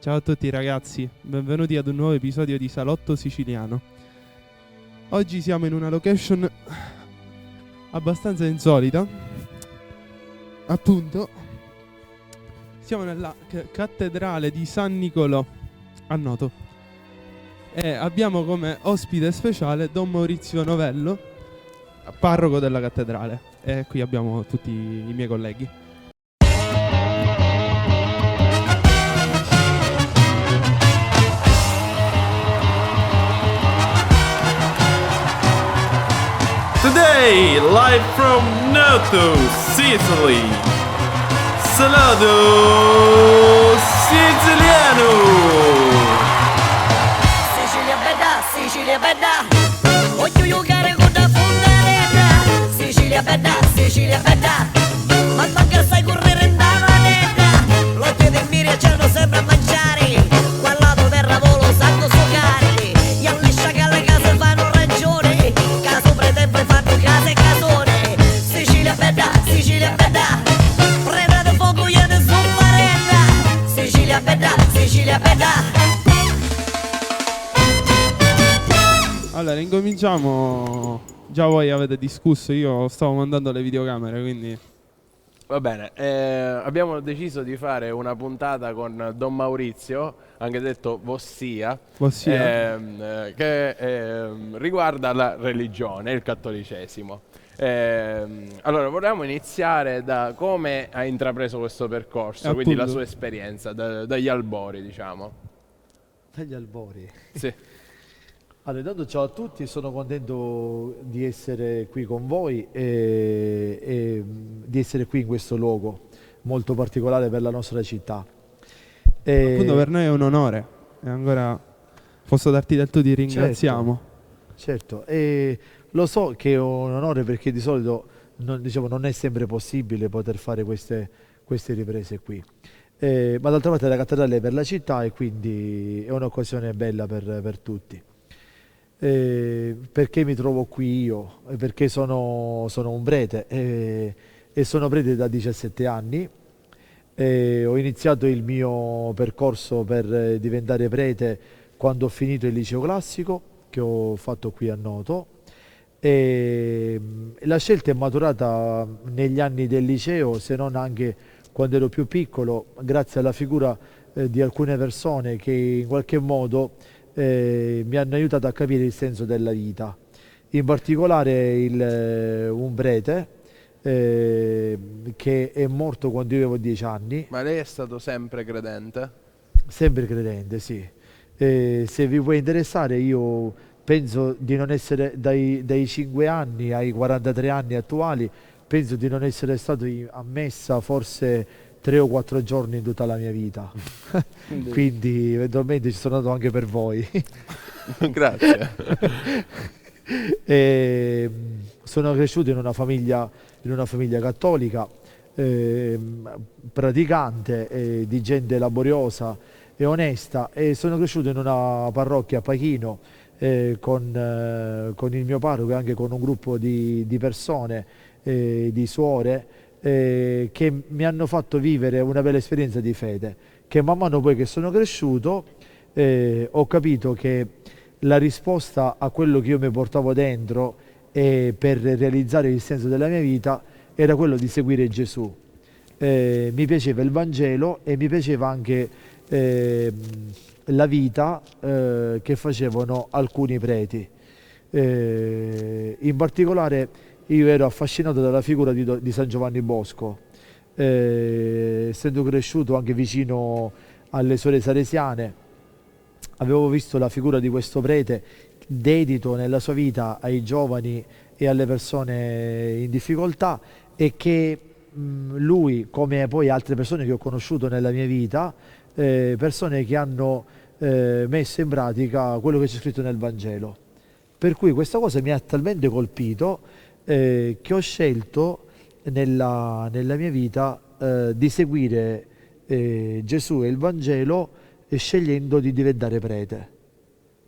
Ciao a tutti ragazzi, benvenuti ad un nuovo episodio di Salotto Siciliano. Oggi siamo in una location abbastanza insolita. Appunto, siamo nella cattedrale di San Nicolò a Noto e abbiamo come ospite speciale Don Maurizio Novello, parroco della cattedrale, e qui abbiamo tutti i miei colleghi. Today, live from Noto, Sicily, Salotto Siciliano. Sicilia bella, voglio giocare con la fontanella. Sicilia bella, ma manca sai correre in tavanetta. L'occhio di Miria c'hanno sempre a mangiare, quando verrà volo sanno sucare. E alle sciacale case fanno ragione, caso pretende fanno case e casone. Sicilia bella, preda di fuoco e di zumbarella. Sicilia bella. Allora, incominciamo. Già voi avete discusso, io stavo mandando le videocamere, quindi Va bene, abbiamo deciso di fare una puntata con Don Maurizio, anche detto Vossia, che riguarda la religione, il cattolicesimo. Allora, vorremmo iniziare da come ha intrapreso questo percorso, quindi la sua esperienza, dagli albori, diciamo. Dagli albori. Sì. Allora, intanto ciao a tutti, sono contento di essere qui con voi e di essere qui in questo luogo molto particolare per la nostra città. appunto per noi è un onore. E ancora posso darti del tu, ti ringraziamo. Certo, e lo so che è un onore perché di solito non è sempre possibile poter fare queste riprese qui. Ma d'altra parte la cattedrale è per la città e quindi è un'occasione bella per tutti. Perché mi trovo qui io? Perché sono un prete e sono prete da 17 anni. Ho iniziato il mio percorso per diventare prete quando ho finito il liceo classico che ho fatto qui a Noto. La scelta è maturata negli anni del liceo, se non anche quando ero più piccolo, grazie alla figura di alcune persone che in qualche modo mi hanno aiutato a capire il senso della vita. In particolare un prete che è morto quando io avevo 10 anni. Ma lei è stato sempre credente? Sempre credente, sì. Se vi può interessare, io penso di non essere dai 5 anni ai 43 anni attuali, penso di non essere stato a messa forse 3 o 4 giorni in tutta la mia vita. Quindi eventualmente ci sono andato anche per voi. Grazie. Sono cresciuto in una famiglia cattolica, praticante, di gente laboriosa e onesta, e sono cresciuto in una parrocchia a Pachino con il mio parroco e anche con un gruppo di persone, di suore, che mi hanno fatto vivere una bella esperienza di fede, che man mano poi che sono cresciuto ho capito che la risposta a quello che io mi portavo dentro per realizzare il senso della mia vita era quello di seguire Gesù. Mi piaceva il Vangelo e mi piaceva anche la vita che facevano alcuni preti. In particolare io ero affascinato dalla figura di San Giovanni Bosco, essendo cresciuto anche vicino alle suore salesiane, avevo visto la figura di questo prete dedito nella sua vita ai giovani e alle persone in difficoltà, e che lui, come poi altre persone che ho conosciuto nella mia vita, persone che hanno messo in pratica quello che c'è scritto nel Vangelo. Per cui questa cosa mi ha talmente colpito che ho scelto nella mia vita di seguire Gesù e il Vangelo, scegliendo di diventare prete,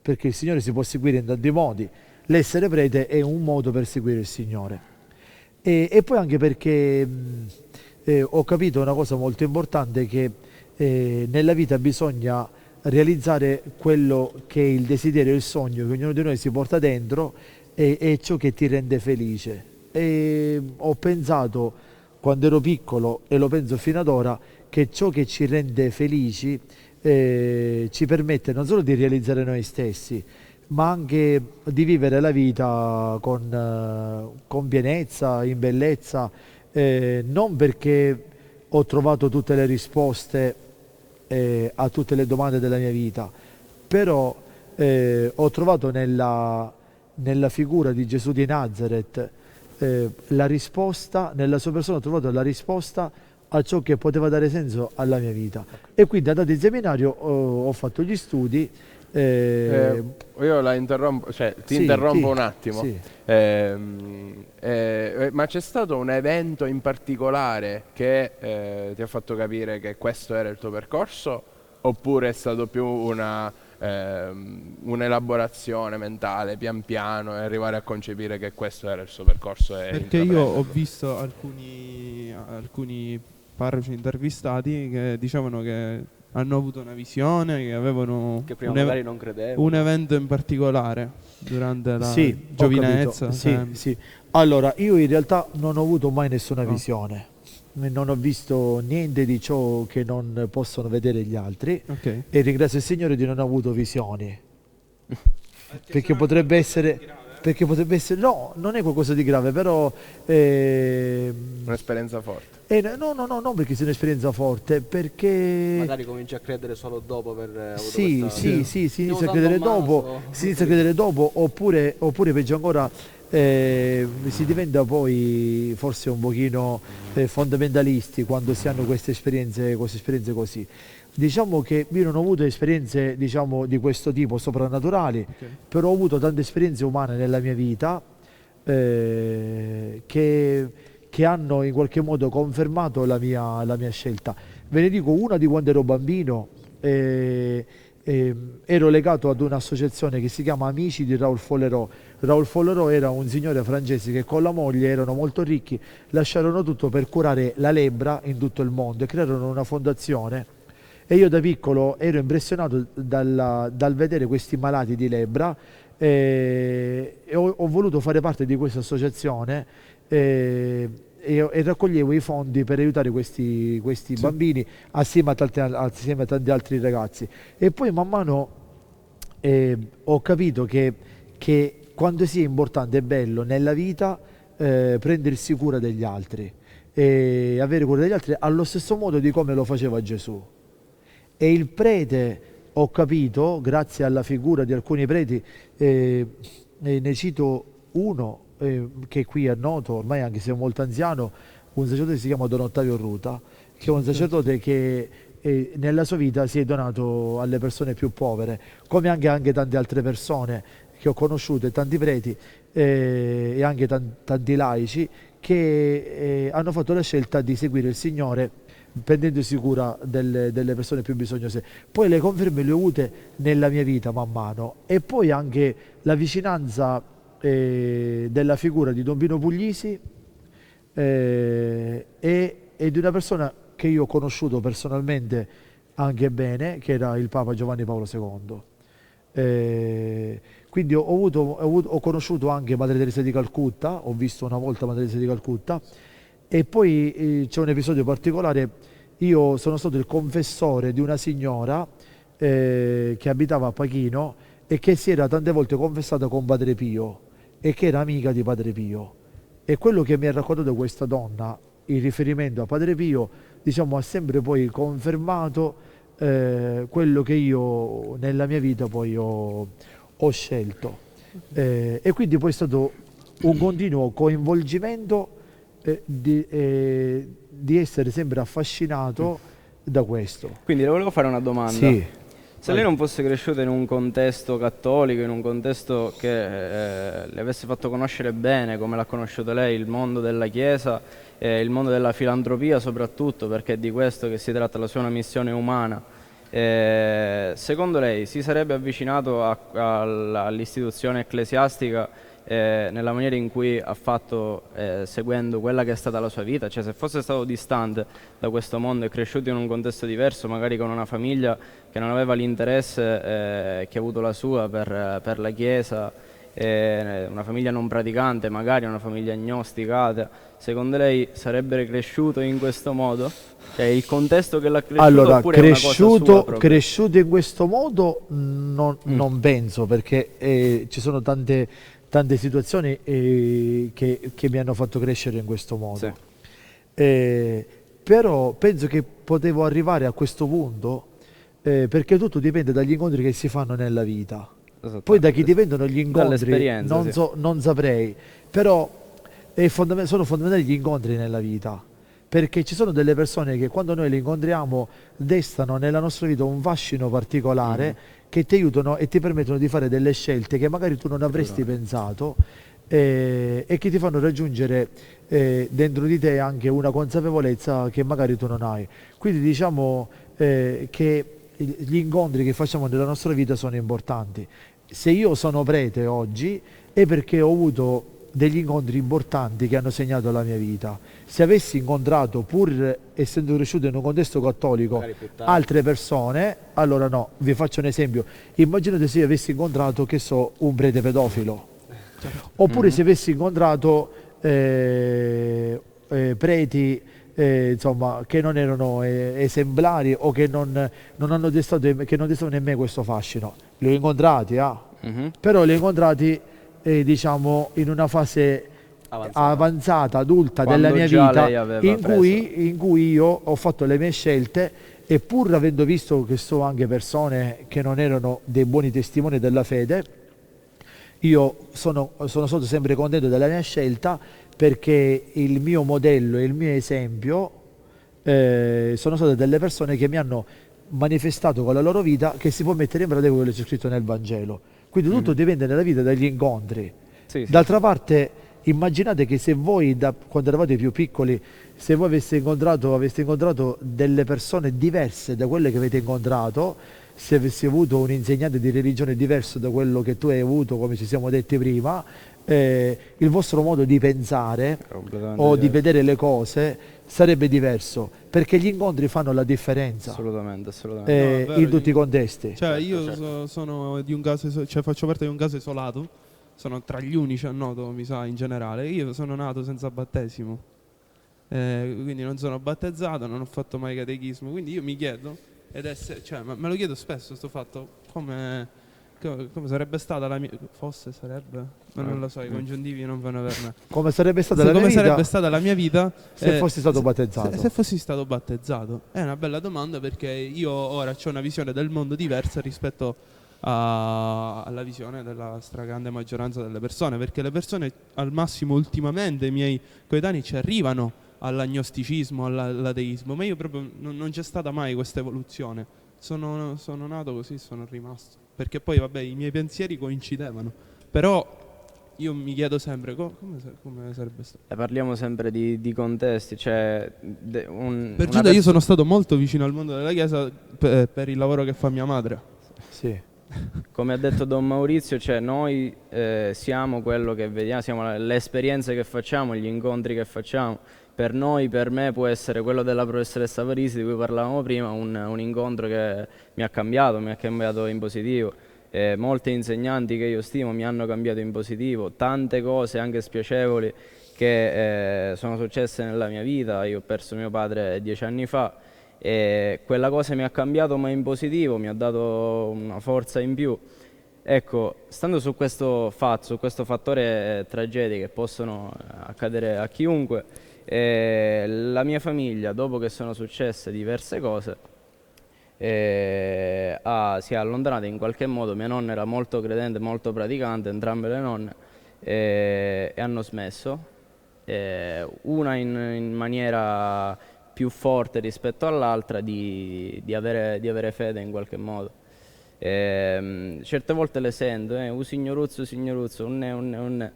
perché il Signore si può seguire in tanti modi. L'essere prete è un modo per seguire il Signore, e poi anche perché ho capito una cosa molto importante, che nella vita bisogna realizzare quello che è il desiderio e il sogno che ognuno di noi si porta dentro e ciò che ti rende felice. E ho pensato quando ero piccolo e lo penso fino ad ora che ciò che ci rende felici ci permette non solo di realizzare noi stessi, ma anche di vivere la vita con pienezza, in bellezza, non perché ho trovato tutte le risposte a tutte le domande della mia vita, però ho trovato nella figura di Gesù di Nazareth la risposta, nella sua persona ho trovato la risposta a ciò che poteva dare senso alla mia vita. E quindi andato in seminario ho fatto gli studi. Io la interrompo, cioè ti Sì, interrompo sì, un attimo. sì. Ma c'è stato un evento in particolare che ti ha fatto capire che questo era il tuo percorso, oppure è stato più un'elaborazione mentale pian piano e arrivare a concepire che questo era il suo percorso? Perché io ho visto alcuni parroci intervistati che dicevano che hanno avuto una visione, che avevano Che prima magari non credevo. un evento in particolare durante la Sì, ho giovinezza. capito. Sì, sì. Allora, io in realtà non ho avuto mai nessuna No. visione, non ho visto niente di ciò che non possono vedere gli altri Ok. e ringrazio il Signore di non aver avuto visioni. Perché potrebbe essere, no, non è qualcosa di grave, però Un'esperienza forte. no, non perché sia un'esperienza forte, perché Magari cominci a credere solo dopo per avuto sì, questa- si inizia a Stiamo credere usando dopo, Tommaso. oppure peggio ancora si diventa poi forse un pochino fondamentalisti quando si hanno queste esperienze così. Diciamo che io non ho avuto esperienze, diciamo, di questo tipo soprannaturali, però ho avuto tante esperienze umane nella mia vita che hanno in qualche modo confermato la mia scelta. Ve ne dico una di quando ero bambino. Ero legato ad un'associazione che si chiama Amici di Raoul Follerot. Raoul Follerot era un signore francese che con la moglie erano molto ricchi, lasciarono tutto per curare la lebbra in tutto il mondo e crearono una fondazione. E io da piccolo ero impressionato dal vedere questi malati di lebbra e ho voluto fare parte di questa associazione e raccoglievo i fondi per aiutare questi bambini assieme a tanti altri ragazzi. E poi man mano ho capito che quando si è importante e bello nella vita prendersi cura degli altri e avere cura degli altri allo stesso modo di come lo faceva Gesù. E il prete, ho capito, grazie alla figura di alcuni preti, ne cito uno che qui è noto, ormai anche se è molto anziano, un sacerdote che si chiama Don Ottavio Ruta, che è un sacerdote che nella sua vita si è donato alle persone più povere, come anche tante altre persone che ho conosciuto, e tanti preti e anche tanti laici che hanno fatto la scelta di seguire il Signore prendendosi cura delle persone più bisognose. Poi le conferme le ho avute nella mia vita man mano, e poi anche la vicinanza della figura di Don Pino Puglisi e di una persona che io ho conosciuto personalmente anche bene, che era il Papa Giovanni Paolo II. Quindi ho conosciuto anche Madre Teresa di Calcutta, ho visto una volta Madre Teresa di Calcutta. E poi c'è un episodio particolare: io sono stato il confessore di una signora che abitava a Pachino e che si era tante volte confessata con Padre Pio e che era amica di Padre Pio. E quello che mi ha raccontato questa donna in riferimento a Padre Pio, diciamo, ha sempre poi confermato quello che io nella mia vita poi ho scelto. E quindi poi è stato un continuo coinvolgimento di essere sempre affascinato da questo. Quindi le volevo fare una domanda. Sì. Se lei non fosse cresciuta in un contesto cattolico, in un contesto che le avesse fatto conoscere bene, come l'ha conosciuto lei, il mondo della Chiesa, il mondo della filantropia soprattutto, perché è di questo che si tratta, la sua è una missione umana, secondo lei si sarebbe avvicinato all'istituzione ecclesiastica nella maniera in cui ha fatto, seguendo quella che è stata la sua vita. Cioè, se fosse stato distante da questo mondo e cresciuto in un contesto diverso, magari con una famiglia che non aveva l'interesse che ha avuto la sua per la Chiesa, una famiglia non praticante, magari una famiglia agnosticata, secondo lei sarebbe cresciuto in questo modo? Cioè, il contesto che l'ha cresciuto, Allora, oppure è una cosa sua proprio? cresciuto in questo modo non penso, perché ci sono tante situazioni che mi hanno fatto crescere in questo modo. Sì. Però penso che potevo arrivare a questo punto perché tutto dipende dagli incontri che si fanno nella vita. Poi da chi dipendono gli incontri Dall'esperienza, non, sì. non saprei, però sono fondamentali gli incontri nella vita, perché ci sono delle persone che quando noi le incontriamo destano nella nostra vita un fascino particolare che ti aiutano e ti permettono di fare delle scelte che magari tu non avresti pensato e che ti fanno raggiungere dentro di te anche una consapevolezza che magari tu non hai. Quindi diciamo che gli incontri che facciamo nella nostra vita sono importanti. Se io sono prete oggi è perché ho avuto degli incontri importanti che hanno segnato la mia vita. Se avessi incontrato, pur essendo cresciuto in un contesto cattolico, altre persone, allora no. Vi faccio un esempio: immaginate se io avessi incontrato, che so, un prete pedofilo, oppure se avessi incontrato preti insomma, che non erano esemplari o che non hanno destato in me questo fascino. Li ho incontrati, però li ho incontrati diciamo in una fase avanzata, adulta Quando della mia già vita, lei aveva in cui io ho fatto le mie scelte, e pur avendo visto che so anche persone che non erano dei buoni testimoni della fede, io sono stato sempre contento della mia scelta, perché il mio modello e il mio esempio sono state delle persone che mi hanno manifestato con la loro vita che si può mettere in pratica quello che c'è scritto nel Vangelo. Quindi tutto dipende nella vita dagli incontri. Sì, sì. D'altra parte, immaginate che se voi, quando eravate più piccoli, se voi aveste incontrato delle persone diverse da quelle che avete incontrato, se avessi avuto un insegnante di religione diverso da quello che tu hai avuto, come ci siamo detti prima, il vostro modo di pensare o di vedere le cose sarebbe diverso, perché gli incontri fanno la differenza. Assolutamente. No, è vero, in tutti i contesti. Cioè, io sono di un caso, cioè faccio parte di un caso isolato, sono tra gli unici a noto, mi sa, in generale. Io sono nato senza battesimo, quindi non sono battezzato, non ho fatto mai catechismo, quindi io mi chiedo, cioè, me lo chiedo spesso sto fatto, come sarebbe stata la mia... Forse sarebbe? Ma non lo so, i congiuntivi non vanno per me. Come sarebbe stata la mia vita se fossi stato battezzato? Se fossi stato battezzato? È una bella domanda, perché io ora ho una visione del mondo diversa rispetto alla visione della stragrande maggioranza delle persone, perché le persone al massimo ultimamente, i miei coetanei, ci arrivano all'agnosticismo, all'ateismo, ma io proprio non c'è stata mai questa evoluzione. Sono nato così, sono rimasto, perché poi vabbè i miei pensieri coincidevano, però io mi chiedo sempre come sarebbe stato. Parliamo sempre di contesti, cioè Per giunta io sono stato molto vicino al mondo della Chiesa per il lavoro che fa mia madre. Sì. Come ha detto Don Maurizio, cioè noi siamo quello che vediamo, siamo le esperienze che facciamo, gli incontri che facciamo. Per noi, per me, può essere quello della professoressa Parisi di cui parlavamo prima, un incontro che mi ha cambiato in positivo. Molti insegnanti che io stimo mi hanno cambiato in positivo, tante cose anche spiacevoli che sono successe nella mia vita. Io ho perso mio padre 10 anni fa e quella cosa mi ha cambiato, ma in positivo, mi ha dato una forza in più. Ecco, stando su questo fattore tragedie che possono accadere a chiunque, la mia famiglia, dopo che sono successe diverse cose, si è allontanata in qualche modo. Mia nonna era molto credente, molto praticante, entrambe le nonne, e hanno smesso, una in maniera più forte rispetto all'altra di avere fede in qualche modo. Certe volte le sento, signoruzzo, unne.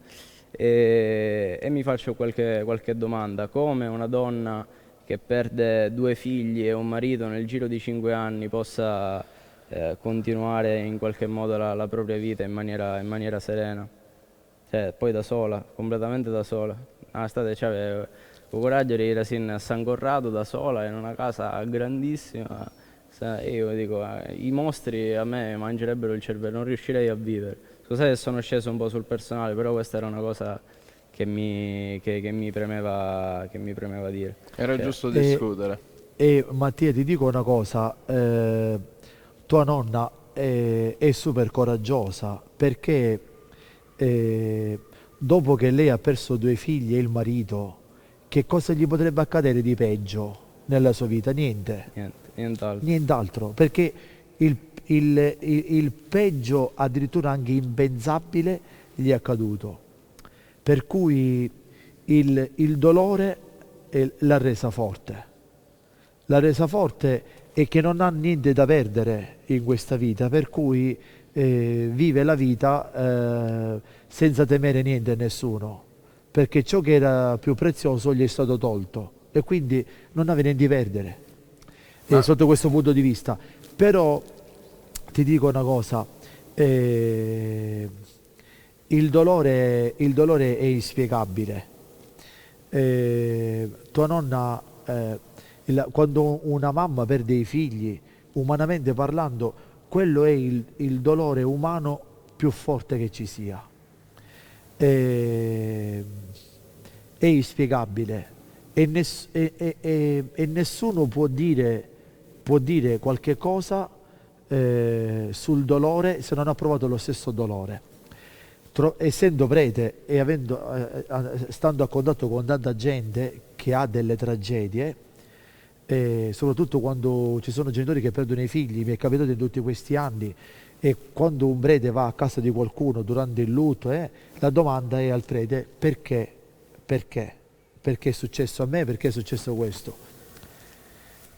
E mi faccio qualche domanda: come una donna che perde 2 figli e un marito nel giro di 5 anni possa continuare in qualche modo la propria vita in maniera serena? cioè poi da sola, completamente da sola. L'estate c'aveva il coraggio di ir a San Corrado da sola in una casa grandissima. Io dico, i mostri a me mangerebbero il cervello, non riuscirei a vivere. Scusate se sono sceso un po' sul personale, però questa era una cosa che mi premeva dire. Era giusto discutere. E Mattia, ti dico una cosa, tua nonna è super coraggiosa perché dopo che lei ha perso 2 figli e il marito, che cosa gli potrebbe accadere di peggio nella sua vita? Niente. Nient'altro, perché il peggio, addirittura anche impensabile, gli è accaduto. Per cui il dolore l'ha resa forte. L'ha resa forte e che non ha niente da perdere in questa vita, per cui vive la vita senza temere niente a nessuno, perché ciò che era più prezioso gli è stato tolto e quindi non aveva niente da perdere. Sotto questo punto di vista. Però ti dico una cosa, il dolore è inspiegabile. Tua nonna, quando una mamma perde i figli, umanamente parlando, quello è il dolore umano più forte che ci sia. È inspiegabile e nessuno può dire qualche cosa sul dolore se non ha provato lo stesso dolore. Essendo prete e stando a contatto con tanta gente che ha delle tragedie, soprattutto quando ci sono genitori che perdono i figli, mi è capitato in tutti questi anni, e quando un prete va a casa di qualcuno durante il lutto, la domanda è al prete: perché? Perché è successo a me? Perché è successo questo?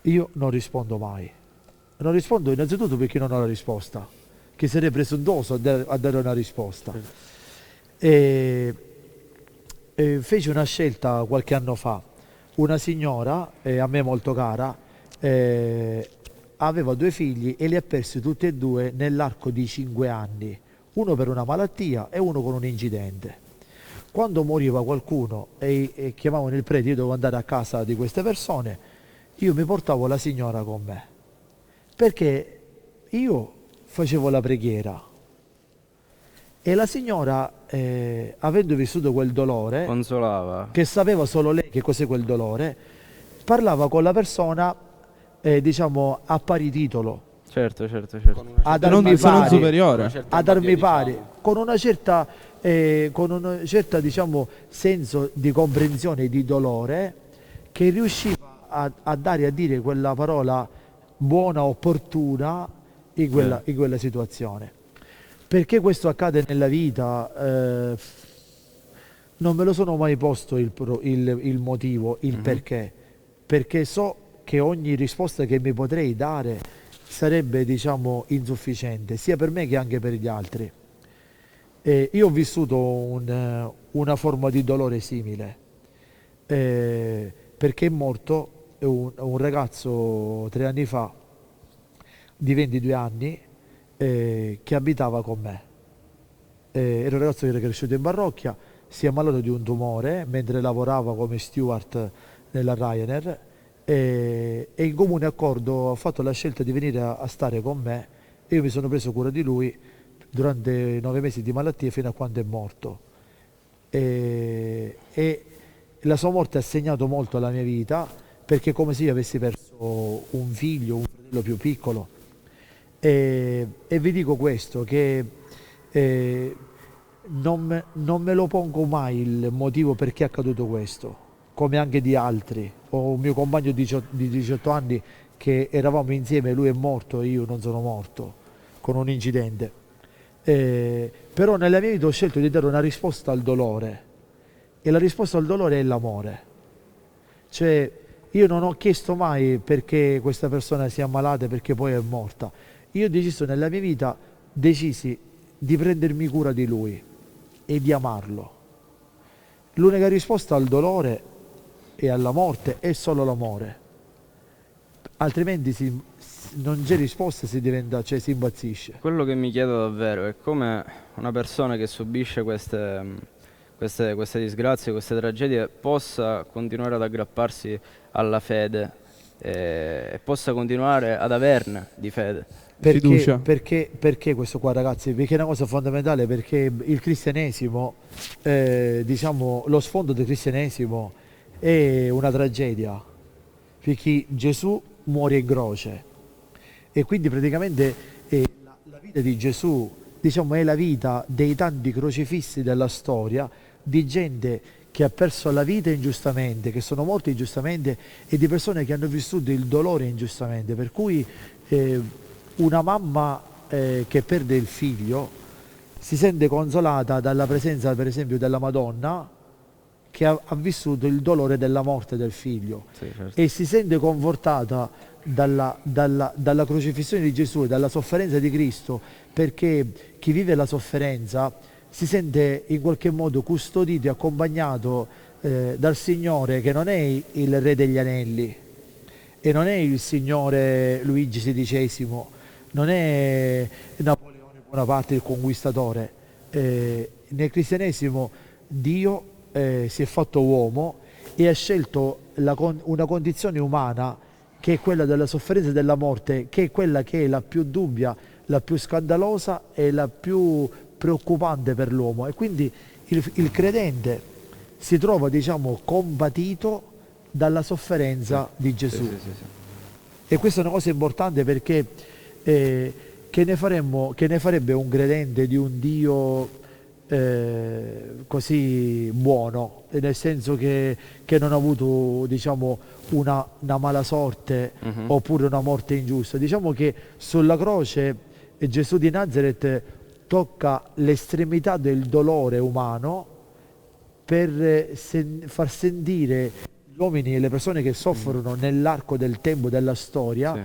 Io non rispondo mai. Non rispondo innanzitutto perché non ho la risposta, che sarei presuntuoso a dare una risposta. Feci una scelta qualche anno fa. Una signora, a me molto cara, aveva 2 figli e li ha persi tutti e 2 nell'arco di 5 anni, uno per una malattia e uno con un incidente. Quando moriva qualcuno e chiamavano il prete, io dovevo andare a casa di queste persone, io mi portavo la signora con me, perché io facevo la preghiera e la signora, avendo vissuto quel dolore, Consolava. che sapeva solo lei che cos'è quel dolore, parlava con la persona, diciamo, a pari titolo. Certo. Ad Non armi pari, superiore. ad armi pari, con una certa diciamo senso di comprensione e di dolore, che riusciva a dare, a dire quella parola buona, opportuna in quella situazione. Perché questo accade nella vita? Non me lo sono mai posto il motivo, il perché. Perché so che ogni risposta che mi potrei dare sarebbe, diciamo, insufficiente, sia per me che anche per gli altri. Io ho vissuto una forma di dolore simile, perché è morto un ragazzo 3 anni fa, di 22 anni, che abitava con me. Era un ragazzo che era cresciuto in parrocchia, si è ammalato di un tumore mentre lavorava come steward nella Ryanair, e in comune accordo ha fatto la scelta di venire a stare con me e io mi sono preso cura di lui durante 9 mesi di malattia fino a quando è morto. E la sua morte ha segnato molto la mia vita, perché è come se io avessi perso un figlio, un fratello più piccolo. E vi dico questo, che non me lo pongo mai il motivo perché è accaduto questo, come anche di altri. Ho un mio compagno di 18 anni che eravamo insieme, lui è morto e io non sono morto, con un incidente. Però nella mia vita ho scelto di dare una risposta al dolore, e la risposta al dolore è l'amore. Cioè, io non ho chiesto mai perché questa persona sia ammalata, perché poi è morta. Io ho deciso nella mia vita, decisi di prendermi cura di lui e di amarlo. L'unica risposta al dolore e alla morte è solo l'amore, altrimenti non c'è risposta, si impazzisce. Quello che mi chiedo davvero è come una persona che subisce queste queste disgrazie, queste tragedie, possa continuare ad aggrapparsi alla fede e possa continuare ad averne di fede. Fiducia. Perché questo qua, ragazzi? Perché è una cosa fondamentale, perché il cristianesimo, diciamo, lo sfondo del cristianesimo è una tragedia, perché Gesù muore in croce e quindi praticamente la vita di Gesù, diciamo, è la vita dei tanti crocifissi della storia, di gente che ha perso la vita ingiustamente, che sono morti ingiustamente, e di persone che hanno vissuto il dolore ingiustamente, per cui una mamma che perde il figlio si sente consolata dalla presenza, per esempio, della Madonna, che ha vissuto il dolore della morte del figlio, Sì, certo. e si sente confortata dalla crocifissione di Gesù e dalla sofferenza di Cristo, perché chi vive la sofferenza si sente in qualche modo custodito e accompagnato dal Signore, che non è il Re degli Anelli e non è il Signore Luigi XVI, non è Napoleone Bonaparte il conquistatore. Nel cristianesimo Dio si è fatto uomo e ha scelto una condizione umana, che è quella della sofferenza e della morte, che è quella che è la più dubbia, la più scandalosa e la più preoccupante per l'uomo, e quindi il credente si trova, diciamo, compatito dalla sofferenza di Gesù. Sì. E questa è una cosa importante, perché che ne farebbe un credente di un Dio così buono, nel senso che non ha avuto, diciamo, una mala sorte oppure una morte ingiusta? Diciamo che sulla croce Gesù di Nazareth tocca l'estremità del dolore umano per far sentire gli uomini e le persone che soffrono nell'arco del tempo della storia, Sì.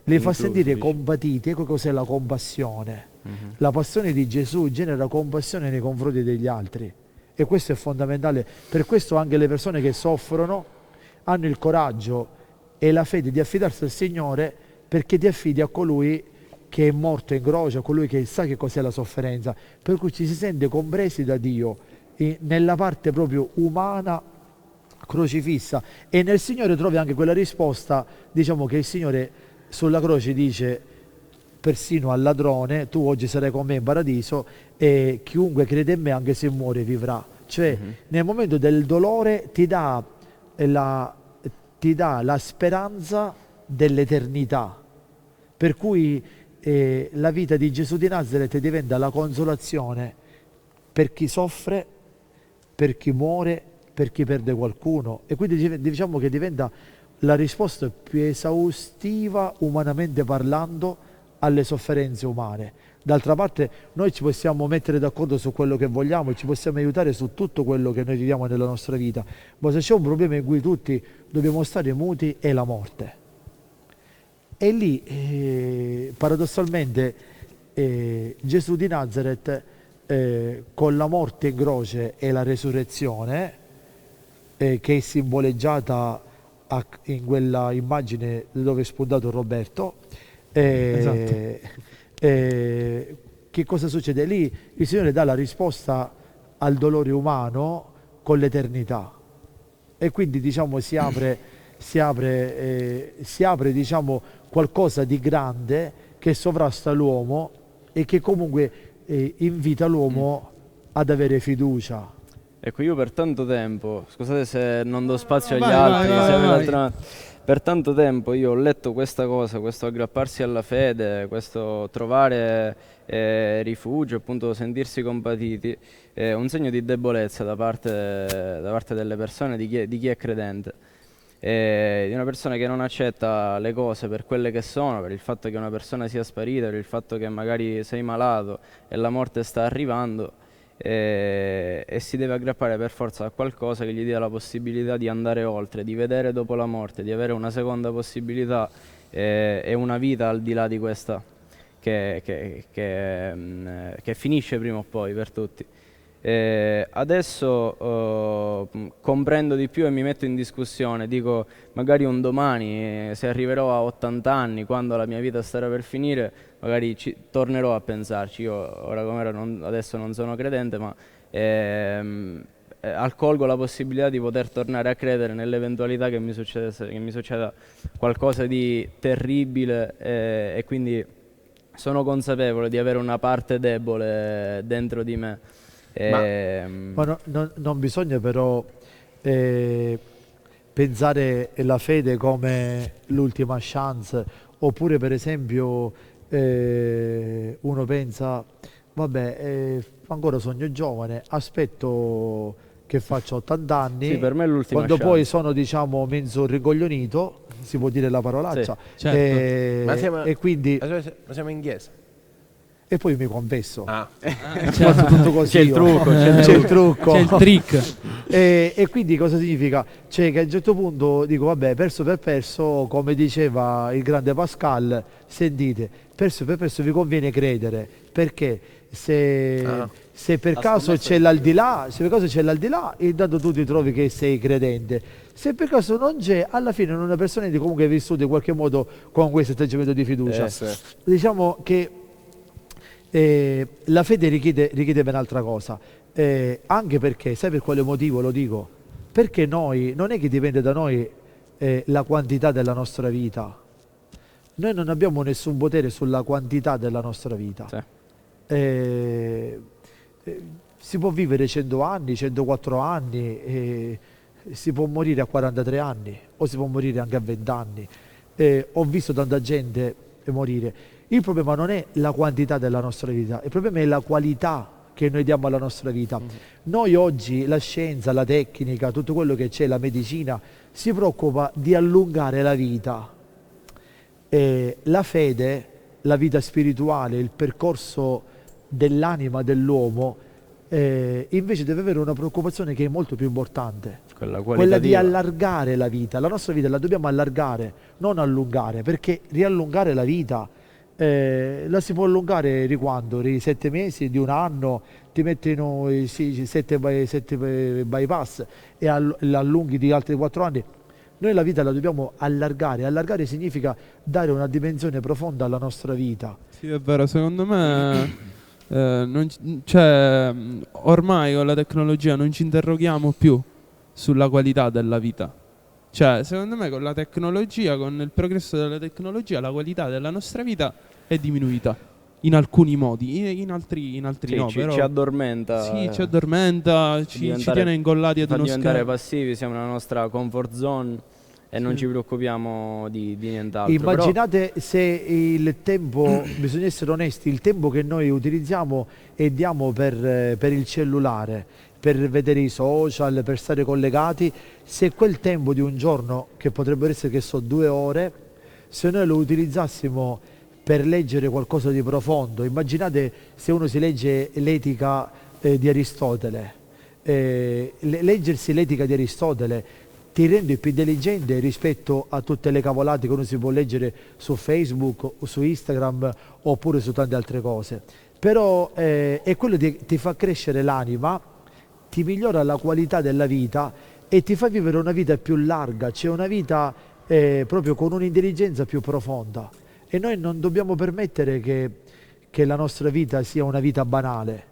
li fa Inclusi, sentire dici. compatiti. Ecco cos'è la compassione. La passione di Gesù genera compassione nei confronti degli altri, e questo è fondamentale. Per questo anche le persone che soffrono hanno il coraggio e la fede di affidarsi al Signore, perché ti affidi a colui che è morto in croce, a colui che sa che cos'è la sofferenza, per cui ci si sente compresi da Dio nella parte proprio umana crocifissa, e nel Signore trovi anche quella risposta, diciamo, che il Signore sulla croce dice persino al ladrone: tu oggi sarai con me in paradiso, e chiunque crede in me, anche se muore, vivrà. Cioè nel momento del dolore ti dà la speranza dell'eternità, per cui la vita di Gesù di Nazareth diventa la consolazione per chi soffre, per chi muore, per chi perde qualcuno, e quindi diciamo che diventa la risposta più esaustiva, umanamente parlando, alle sofferenze umane. D'altra parte noi ci possiamo mettere d'accordo su quello che vogliamo e ci possiamo aiutare su tutto quello che noi viviamo nella nostra vita, ma se c'è un problema in cui tutti dobbiamo stare muti è la morte. E lì paradossalmente Gesù di Nazareth, con la morte in croce e la resurrezione, che è simboleggiata in quella immagine dove è spuntato Roberto, che cosa succede? Lì il Signore dà la risposta al dolore umano con l'eternità, e quindi, diciamo, si apre diciamo, qualcosa di grande che sovrasta l'uomo e che comunque invita l'uomo ad avere fiducia. Ecco, io per tanto tempo, scusate se non do spazio agli Vai, altri, vai, se vai, mi vai. d'altra- per tanto tempo io ho letto questa cosa, questo aggrapparsi alla fede, questo trovare rifugio, appunto sentirsi compatiti, è un segno di debolezza da parte delle persone, di chi è credente. Di una persona che non accetta le cose per quelle che sono, per il fatto che una persona sia sparita, per il fatto che magari sei malato e la morte sta arrivando, e si deve aggrappare per forza a qualcosa che gli dia la possibilità di andare oltre, di vedere dopo la morte, di avere una seconda possibilità e una vita al di là di questa che finisce prima o poi per tutti. Adesso comprendo di più e mi metto in discussione, dico magari un domani, se arriverò a 80 anni, quando la mia vita starà per finire, magari tornerò a pensarci. Io ora come ora adesso non sono credente, ma accolgo la possibilità di poter tornare a credere nell'eventualità che mi succeda qualcosa di terribile, e quindi sono consapevole di avere una parte debole dentro di me. Ma non bisogna però pensare la fede come l'ultima chance, oppure per esempio uno pensa, vabbè, ancora sogno giovane, aspetto che faccio 80 anni, Sì, per me è l'ultima quando chance. poi sono, diciamo, mezzo rigoglionito, si può dire la parolaccia, Sì, certo. e quindi Ma siamo in chiesa. e poi mi confesso. Ah. Faccio tutto così C'è il io. trucco, c'è il trucco. C'è il trick. E quindi cosa significa? Cioè che a un certo punto dico, vabbè, perso per perso, come diceva il grande Pascal, sentite, perso per perso vi conviene credere, perché se per caso c'è l'aldilà, intanto tu ti trovi che sei credente. Se per caso non c'è, alla fine è una persona che comunque è vissuta in qualche modo con questo atteggiamento di fiducia. Sì. Diciamo che la fede richiede ben altra cosa, anche perché, sai per quale motivo lo dico? Perché noi, non è che dipende da noi la quantità della nostra vita, noi non abbiamo nessun potere sulla quantità della nostra vita. Sì. Si può vivere 100 anni, 104 anni, si può morire a 43 anni o si può morire anche a 20 anni. Ho visto tanta gente morire. Il problema non è la quantità della nostra vita, il problema è la qualità che noi diamo alla nostra vita. Noi oggi, la scienza, la tecnica, tutto quello che c'è, la medicina, si preoccupa di allungare la vita. La fede, la vita spirituale, il percorso dell'anima dell'uomo, invece deve avere una preoccupazione che è molto più importante, quella di allargare la vita. La nostra vita la dobbiamo allargare, non allungare, perché riallungare la vita la si può allungare di quando? Di 7 mesi, di un anno, ti mettono 7 bypass e l'allunghi di altri 4 anni. Noi la vita la dobbiamo allargare significa dare una dimensione profonda alla nostra vita. Sì, è vero, secondo me ormai con la tecnologia non ci interroghiamo più sulla qualità della vita. Cioè, secondo me con la tecnologia, con il progresso della tecnologia, la qualità della nostra vita è diminuita in alcuni modi, in altri no. Ci Però addormenta. sì, ci addormenta, ci tiene incollati ad fa uno diventare schermo. passivi, siamo nella nostra comfort zone e non ci preoccupiamo di nient'altro. Immaginate se il tempo, bisogna essere onesti, il tempo che noi utilizziamo e diamo per il cellulare, per vedere i social, per stare collegati, se quel tempo di un giorno, che potrebbero essere che so 2 ore, se noi lo utilizzassimo per leggere qualcosa di profondo, immaginate se uno si legge l'Etica di Aristotele, leggersi l'Etica di Aristotele ti rende più intelligente rispetto a tutte le cavolate che uno si può leggere su Facebook o su Instagram oppure su tante altre cose. Però è quello che ti fa crescere l'anima, ti migliora la qualità della vita e ti fa vivere una vita più larga, cioè una vita proprio con un'intelligenza più profonda. E noi non dobbiamo permettere che la nostra vita sia una vita banale,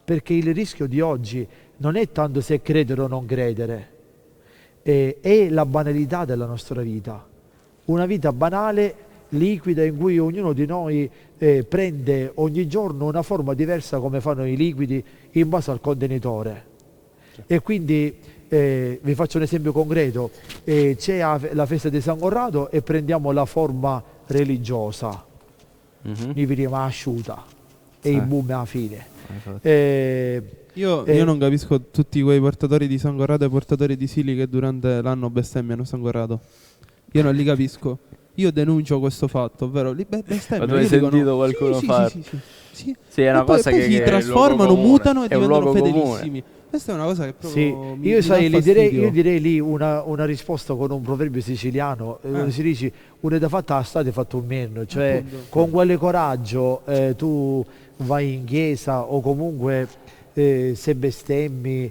perché il rischio di oggi non è tanto se credere o non credere, è la banalità della nostra vita. Una vita banale, liquida, in cui ognuno di noi prende ogni giorno una forma diversa come fanno i liquidi in base al contenitore. E quindi vi faccio un esempio concreto, c'è la festa di San Corrado e prendiamo la forma religiosa, mi veniva asciuta e il boom alla fine. Io non capisco tutti quei portatori di San Corrado e portatori di Sili che durante l'anno bestemmiano San Corrado. Io non li capisco. Io denuncio questo fatto, ovvero li bestemmiano. Ma tu hai sentito qualcuno fare? Sì. Sì, è una E poi, cosa poi che si è trasformano, luogo comune. mutano e È un diventano luogo comune. fedelissimi. Questa è una cosa che proprio Sì, mi io dà fastidio. io direi lì una risposta con un proverbio siciliano, si dice un'età fatta a state fatto un meno, cioè Appunto. con quale coraggio tu vai in chiesa o comunque se bestemmi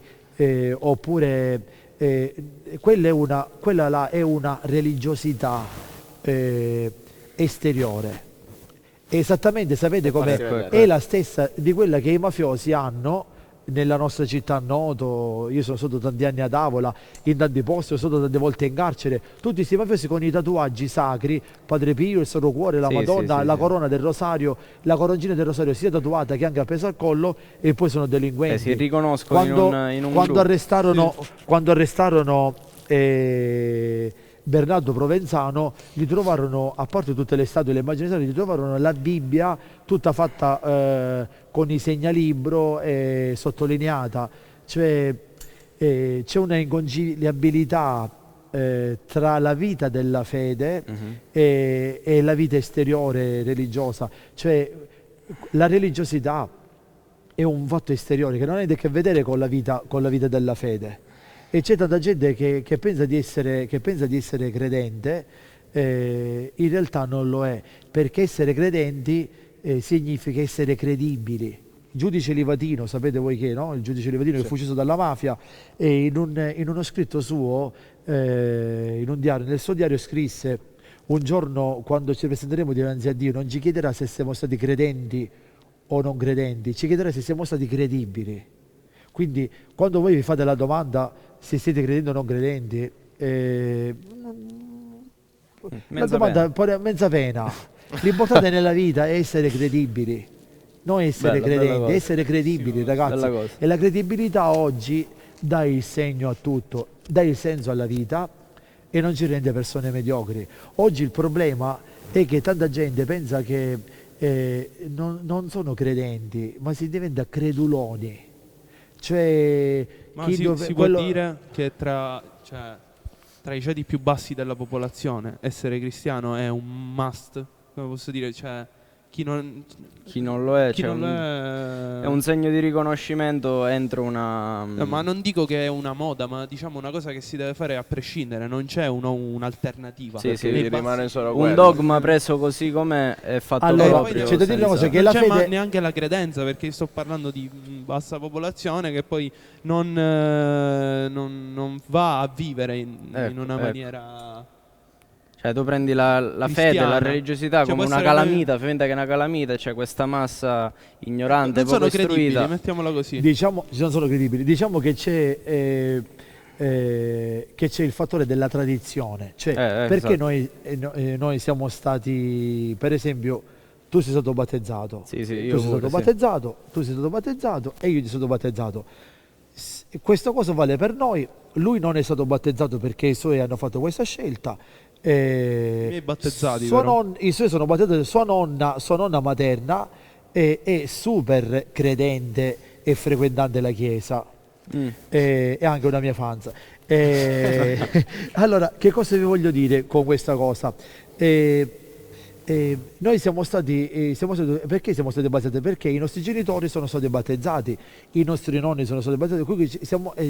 oppure quella là è una religiosità esteriore. Esattamente, sapete com'è? È la stessa di quella che i mafiosi hanno nella nostra città a Noto, io sono stato tanti anni ad Avola, in tanti posti, sono stato tante volte in carcere, tutti questi mafiosi con i tatuaggi sacri, Padre Pio, il Sacro Cuore, la Sì, Madonna, sì, la sì. corona del rosario, la coroncina del rosario sia tatuata che anche appesa al collo, e poi sono delinquenti. Si riconoscono in un quando gruppo. arrestarono Bernardo Provenzano, gli trovarono, a parte tutte le statue e le immagini sacre, gli trovarono la Bibbia tutta fatta con i segnalibro e sottolineata, cioè c'è una inconciliabilità tra la vita della fede e la vita esteriore religiosa, cioè la religiosità è un fatto esteriore che non ha niente a che vedere con la vita della fede. E c'è tanta gente che pensa di essere credente, in realtà non lo è, perché essere credenti significa essere credibili. Il giudice Livatino, sapete voi che, no? Il giudice Livatino che fu ucciso dalla mafia, e in uno scritto suo, in un diario, nel suo diario scrisse: un giorno, quando ci presenteremo dinanzi a Dio, non ci chiederà se siamo stati credenti o non credenti, ci chiederà se siamo stati credibili. Quindi quando voi vi fate la domanda se siete credenti o non credenti, la domanda è mezza pena. L'importante nella vita è essere credibili, non essere Bella credenti, cosa. essere credibili, Bella ragazzi. cosa. E la credibilità oggi dà il segno a tutto, dà il senso alla vita e non ci rende persone mediocri. Oggi il problema è che tanta gente pensa che non sono credenti, ma si diventa creduloni. Cioè, Ma chi si dove- può quello- dire che tra i ceti più bassi della popolazione essere cristiano è un must, come posso dire, cioè chi non lo è, chi cioè non lo è, è un segno di riconoscimento entro una... no, ma non dico che è una moda, ma diciamo una cosa che si deve fare a prescindere, non c'è un'alternativa. Sì, sì, Nei Quindi rimane bassi- solo un quello. dogma preso così com'è è fatto Allora, proprio. c'è da dire una cosa, senza- che la non c'è fede- neanche la credenza, perché io sto parlando di bassa popolazione che poi non va a vivere in una ecco. maniera. Cioè tu prendi la fede, cristiana. la religiosità Cioè, come può una essere calamita, fai finta che è una calamita, c'è questa massa ignorante, Non sono poco credibili, istruita. mettiamola così. Diciamo, non sono credibili. Diciamo che c'è il fattore della tradizione. Cioè, perché esatto. noi siamo stati, per esempio, tu sei stato battezzato, Sì, sì, tu io sei pure, stato sì. battezzato, tu sei stato battezzato e io ti sono battezzato. Questo cosa vale per noi. Lui non è stato battezzato perché i suoi hanno fatto questa scelta. I miei battezzati, Sua però. I suoi sono battezzati, sua nonna materna è super credente e frequentante la chiesa. E anche una mia fanza. Allora, che cosa vi voglio dire con questa cosa? Noi siamo stati, perché siamo stati battezzati? Perché i nostri genitori sono stati battezzati, i nostri nonni sono stati battezzati, quindi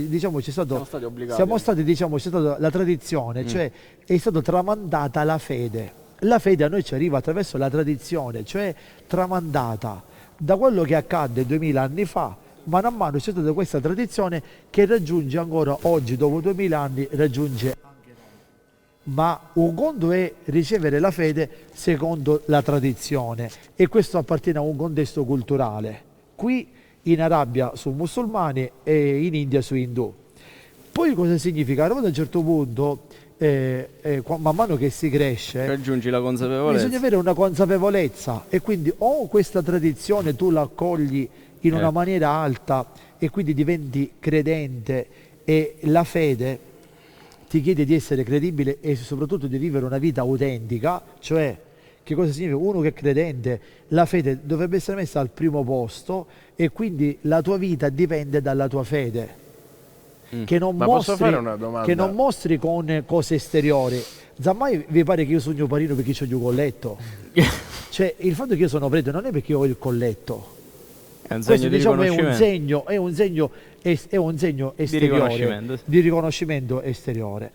diciamo, c'è stati obbligati. siamo stati, diciamo, c'è stata la tradizione, cioè è stata tramandata la fede. La fede a noi ci arriva attraverso la tradizione, cioè tramandata da quello che accadde 2000 anni fa. Mano a mano c'è stata questa tradizione che raggiunge ancora oggi, dopo 2000 anni, raggiunge anche noi. Ma un conto è ricevere la fede secondo la tradizione, e questo appartiene a un contesto culturale. Qui in Arabia su musulmani e in India su indù. Poi cosa significa? Arrivato a un certo punto, man mano che si cresce, Raggiungi la consapevolezza. bisogna avere una consapevolezza, e quindi o questa tradizione tu la accogli in una maniera alta e quindi diventi credente, e la fede ti chiede di essere credibile e soprattutto di vivere una vita autentica. Cioè, che cosa significa? Uno che è credente, la fede dovrebbe essere messa al primo posto, e quindi la tua vita dipende dalla tua fede. Che non Ma posso fare una domanda? che non mostri con cose esteriori. Zammai vi pare che io sogno parino perché ho il colletto? Cioè, il fatto che io sono prete non è perché io ho il colletto. È un Questo, segno di diciamo, riconoscimento. è un segno esteriore, riconoscimento, sì. di riconoscimento esteriore.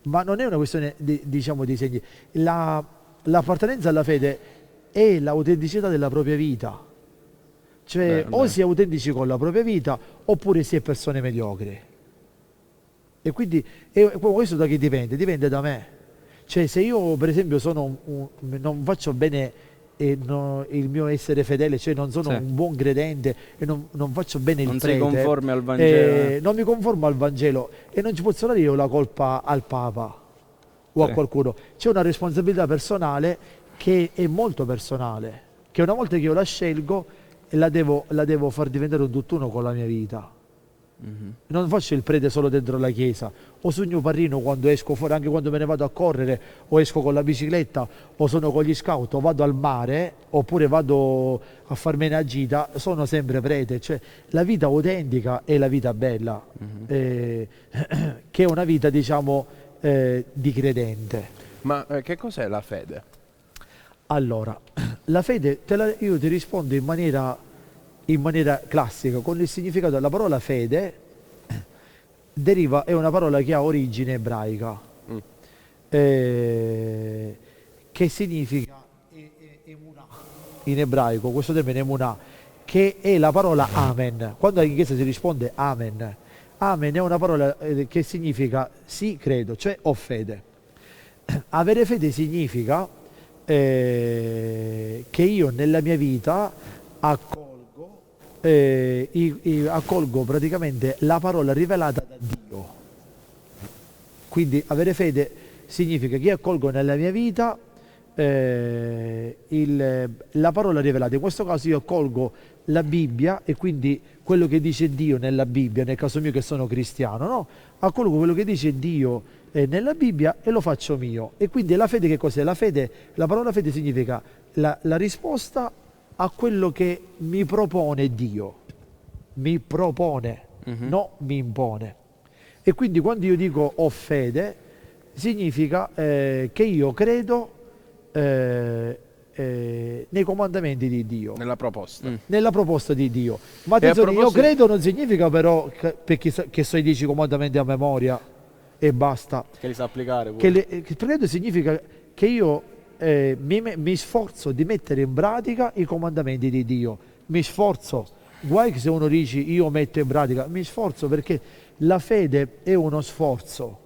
Ma non è una questione diciamo di segni. L'appartenenza alla fede è l'autenticità della propria vita. Cioè, o si è autentici con la propria vita, oppure si è persone mediocri. E quindi questo da chi dipende? Dipende da me. Cioè, se io per esempio non faccio bene il mio essere fedele, cioè non sono Sì. un buon credente e non faccio bene il Non prete. sei conforme al Vangelo. Non mi conformo al Vangelo e non ci posso dare io la colpa al Papa o a Sì. qualcuno. C'è una responsabilità personale che è molto personale, che una volta che io la scelgo la devo far diventare un tutt'uno con la mia vita. Non faccio il prete solo dentro la chiesa, o sogno parrino quando esco fuori, anche quando me ne vado a correre, o esco con la bicicletta, o sono con gli scout, o vado al mare, oppure vado a farmi una gita, sono sempre prete. Cioè, la vita autentica è la vita bella, che è una vita, diciamo, di credente. Ma che cos'è la fede? Allora, la fede, io ti rispondo in maniera classica, con il significato della parola fede, è una parola che ha origine ebraica, che significa emunah, in ebraico, questo termine emunah, che è la parola amen. Quando in chiesa si risponde amen, amen è una parola che significa sì, credo, cioè ho fede. Avere fede significa che io nella mia vita accolgo praticamente la parola rivelata da Dio. Quindi avere fede significa che io accolgo nella mia vita la parola rivelata. In questo caso io accolgo la Bibbia e quindi quello che dice Dio nella Bibbia, nel caso mio che sono cristiano, no? Accolgo quello che dice Dio nella Bibbia e lo faccio mio. E quindi la fede che cos'è? La parola fede significa la risposta a quello che mi propone Dio. Mi propone, no mi impone. E quindi quando io dico ho fede, significa che io credo nei comandamenti di Dio. Nella proposta. Nella proposta di Dio. Ma attenzione, io credo non significa però che so i 10 comandamenti a memoria e basta. Che li sa applicare pure. Che credo significa che io mi sforzo di mettere in pratica i comandamenti di Dio. Mi sforzo. Guai che se uno dice io metto in pratica, mi sforzo perché la fede è uno sforzo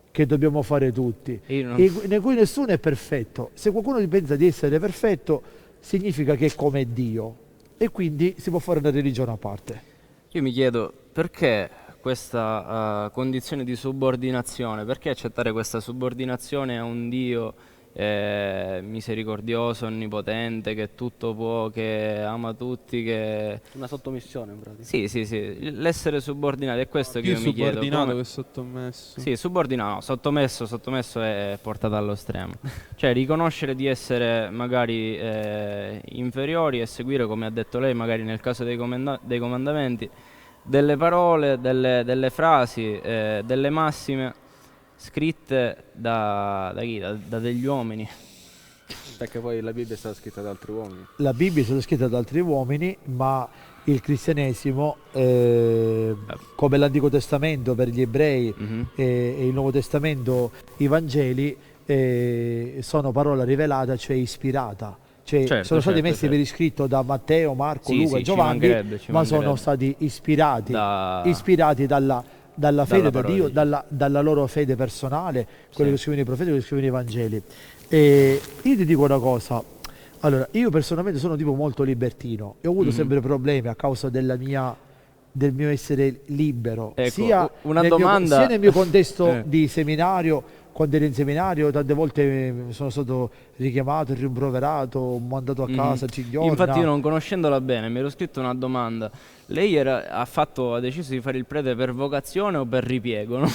che dobbiamo fare tutti, in cui nessuno è perfetto. Se qualcuno pensa di essere perfetto, significa che è come Dio e quindi si può fare una religione a parte. Io mi chiedo perché questa condizione di subordinazione, perché accettare questa subordinazione a un Dio misericordioso, onnipotente, che tutto può, che ama tutti, che... Una sottomissione in pratica. Sì, l'essere subordinato è questo che Più io mi chiedo. subordinato che sottomesso. Sì, subordinato, no, sottomesso è portato allo estremo. Cioè riconoscere di essere magari inferiori e seguire, come ha detto lei, magari nel caso dei comandamenti, delle parole, delle frasi, delle massime scritte da chi? Da degli uomini. Perché poi la Bibbia è stata scritta da altri uomini. La Bibbia è stata scritta da altri uomini, ma il cristianesimo, come l'Antico Testamento per gli ebrei e il Nuovo Testamento, i Vangeli, sono parola rivelata, cioè ispirata. Cioè, sono stati messi per iscritto da Matteo, Marco, Luca e Giovanni, ma sono stati ispirati dalla fede da Dio, dalla loro fede personale, quello che scrivono i profeti, quello che scrivono i Vangeli. E io ti dico una cosa, allora, io personalmente sono un tipo molto libertino e ho avuto sempre problemi a causa del mio essere libero, Ecco, sia nel mio contesto di seminario. Quando ero in seminario tante volte sono stato richiamato, rimproverato, mandato a casa, Cigliona. Infatti io non conoscendola bene mi ero scritto una domanda. Lei ha deciso di fare il prete per vocazione o per ripiego, no?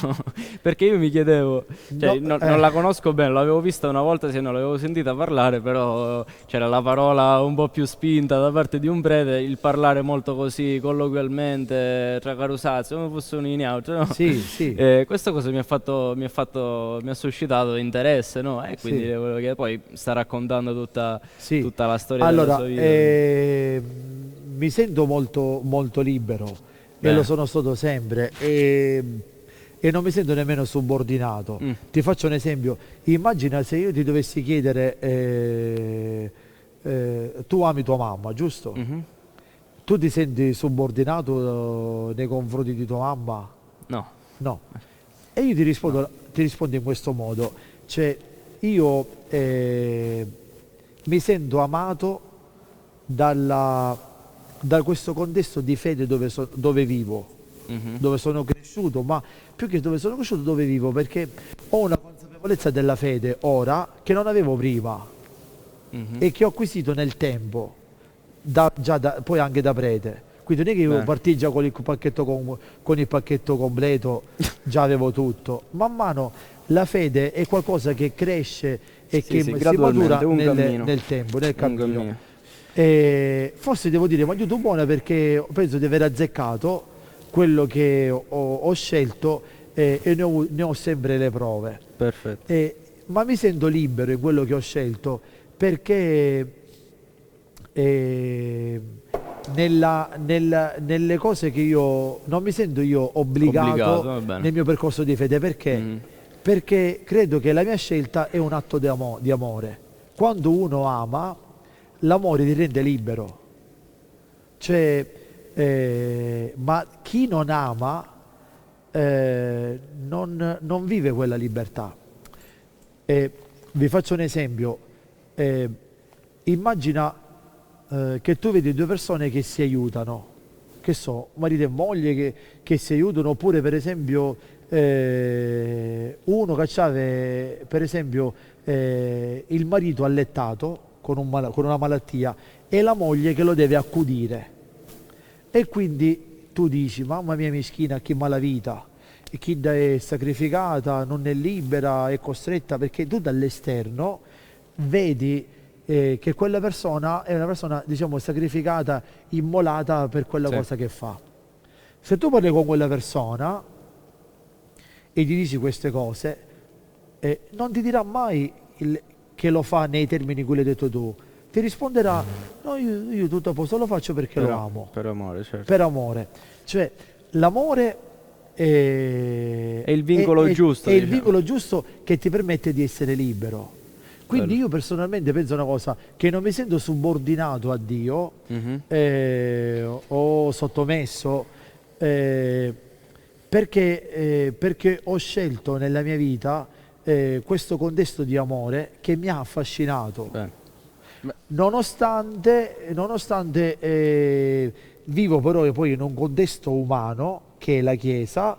Perché io mi chiedevo, cioè, non la conosco bene, l'avevo vista una volta, se non l'avevo sentita parlare, però c'era la parola un po' più spinta da parte di un prete, il parlare molto così, colloquialmente, tra carusazzi, come fosse un ignauto, no? Sì. Questa cosa mi ha suscitato interesse, no? E quindi che poi sta raccontando tutta la storia della sua vita. Mi sento molto libero e lo sono stato sempre e non mi sento nemmeno subordinato. Ti faccio un esempio: immagina se io ti dovessi chiedere tu ami tua mamma, giusto? Tu ti senti subordinato nei confronti di tua mamma? No. E io ti rispondo in questo modo, cioè io mi sento amato da questo contesto di fede dove vivo, dove sono cresciuto, ma più che dove sono cresciuto, dove vivo, perché ho una consapevolezza della fede ora che non avevo prima e che ho acquisito nel tempo, poi anche da prete. Quindi non è che io partì già con il pacchetto completo, già avevo tutto. Man mano la fede è qualcosa che cresce e che si matura nel tempo, nel cammino. E forse devo dire mi aiuto buona, perché penso di aver azzeccato quello che ho scelto e ne ho sempre le prove. Perfetto. Ma mi sento libero in quello che ho scelto, perché nelle cose che io non mi sento io obbligato nel mio percorso di fede, perché credo che la mia scelta è un atto di amore. Quando uno ama, l'amore ti rende libero, ma chi non ama non vive quella libertà. Vi faccio un esempio. Immagina che tu vedi due persone che si aiutano, che so, marito e moglie che si aiutano, oppure per esempio uno che aveva per esempio il marito allettato con una malattia e la moglie che lo deve accudire, e quindi tu dici mamma mia mischina, che malavita, e chi è sacrificata, non è libera, è costretta, perché tu dall'esterno vedi che quella persona è una persona, diciamo, sacrificata, immolata per quella cosa che fa. Se tu parli con quella persona e gli dici queste cose, non ti dirà mai che lo fa nei termini in cui l'hai detto tu. Ti risponderà no, io tutto a posto, lo faccio perché lo amo. Per amore, certo. Per amore. Cioè l'amore è il vincolo giusto. È il vincolo giusto che ti permette di essere libero. Quindi io personalmente penso una cosa, che non mi sento subordinato a Dio o sottomesso, perché ho scelto nella mia vita questo contesto di amore che mi ha affascinato. Nonostante vivo però poi in un contesto umano che è la Chiesa,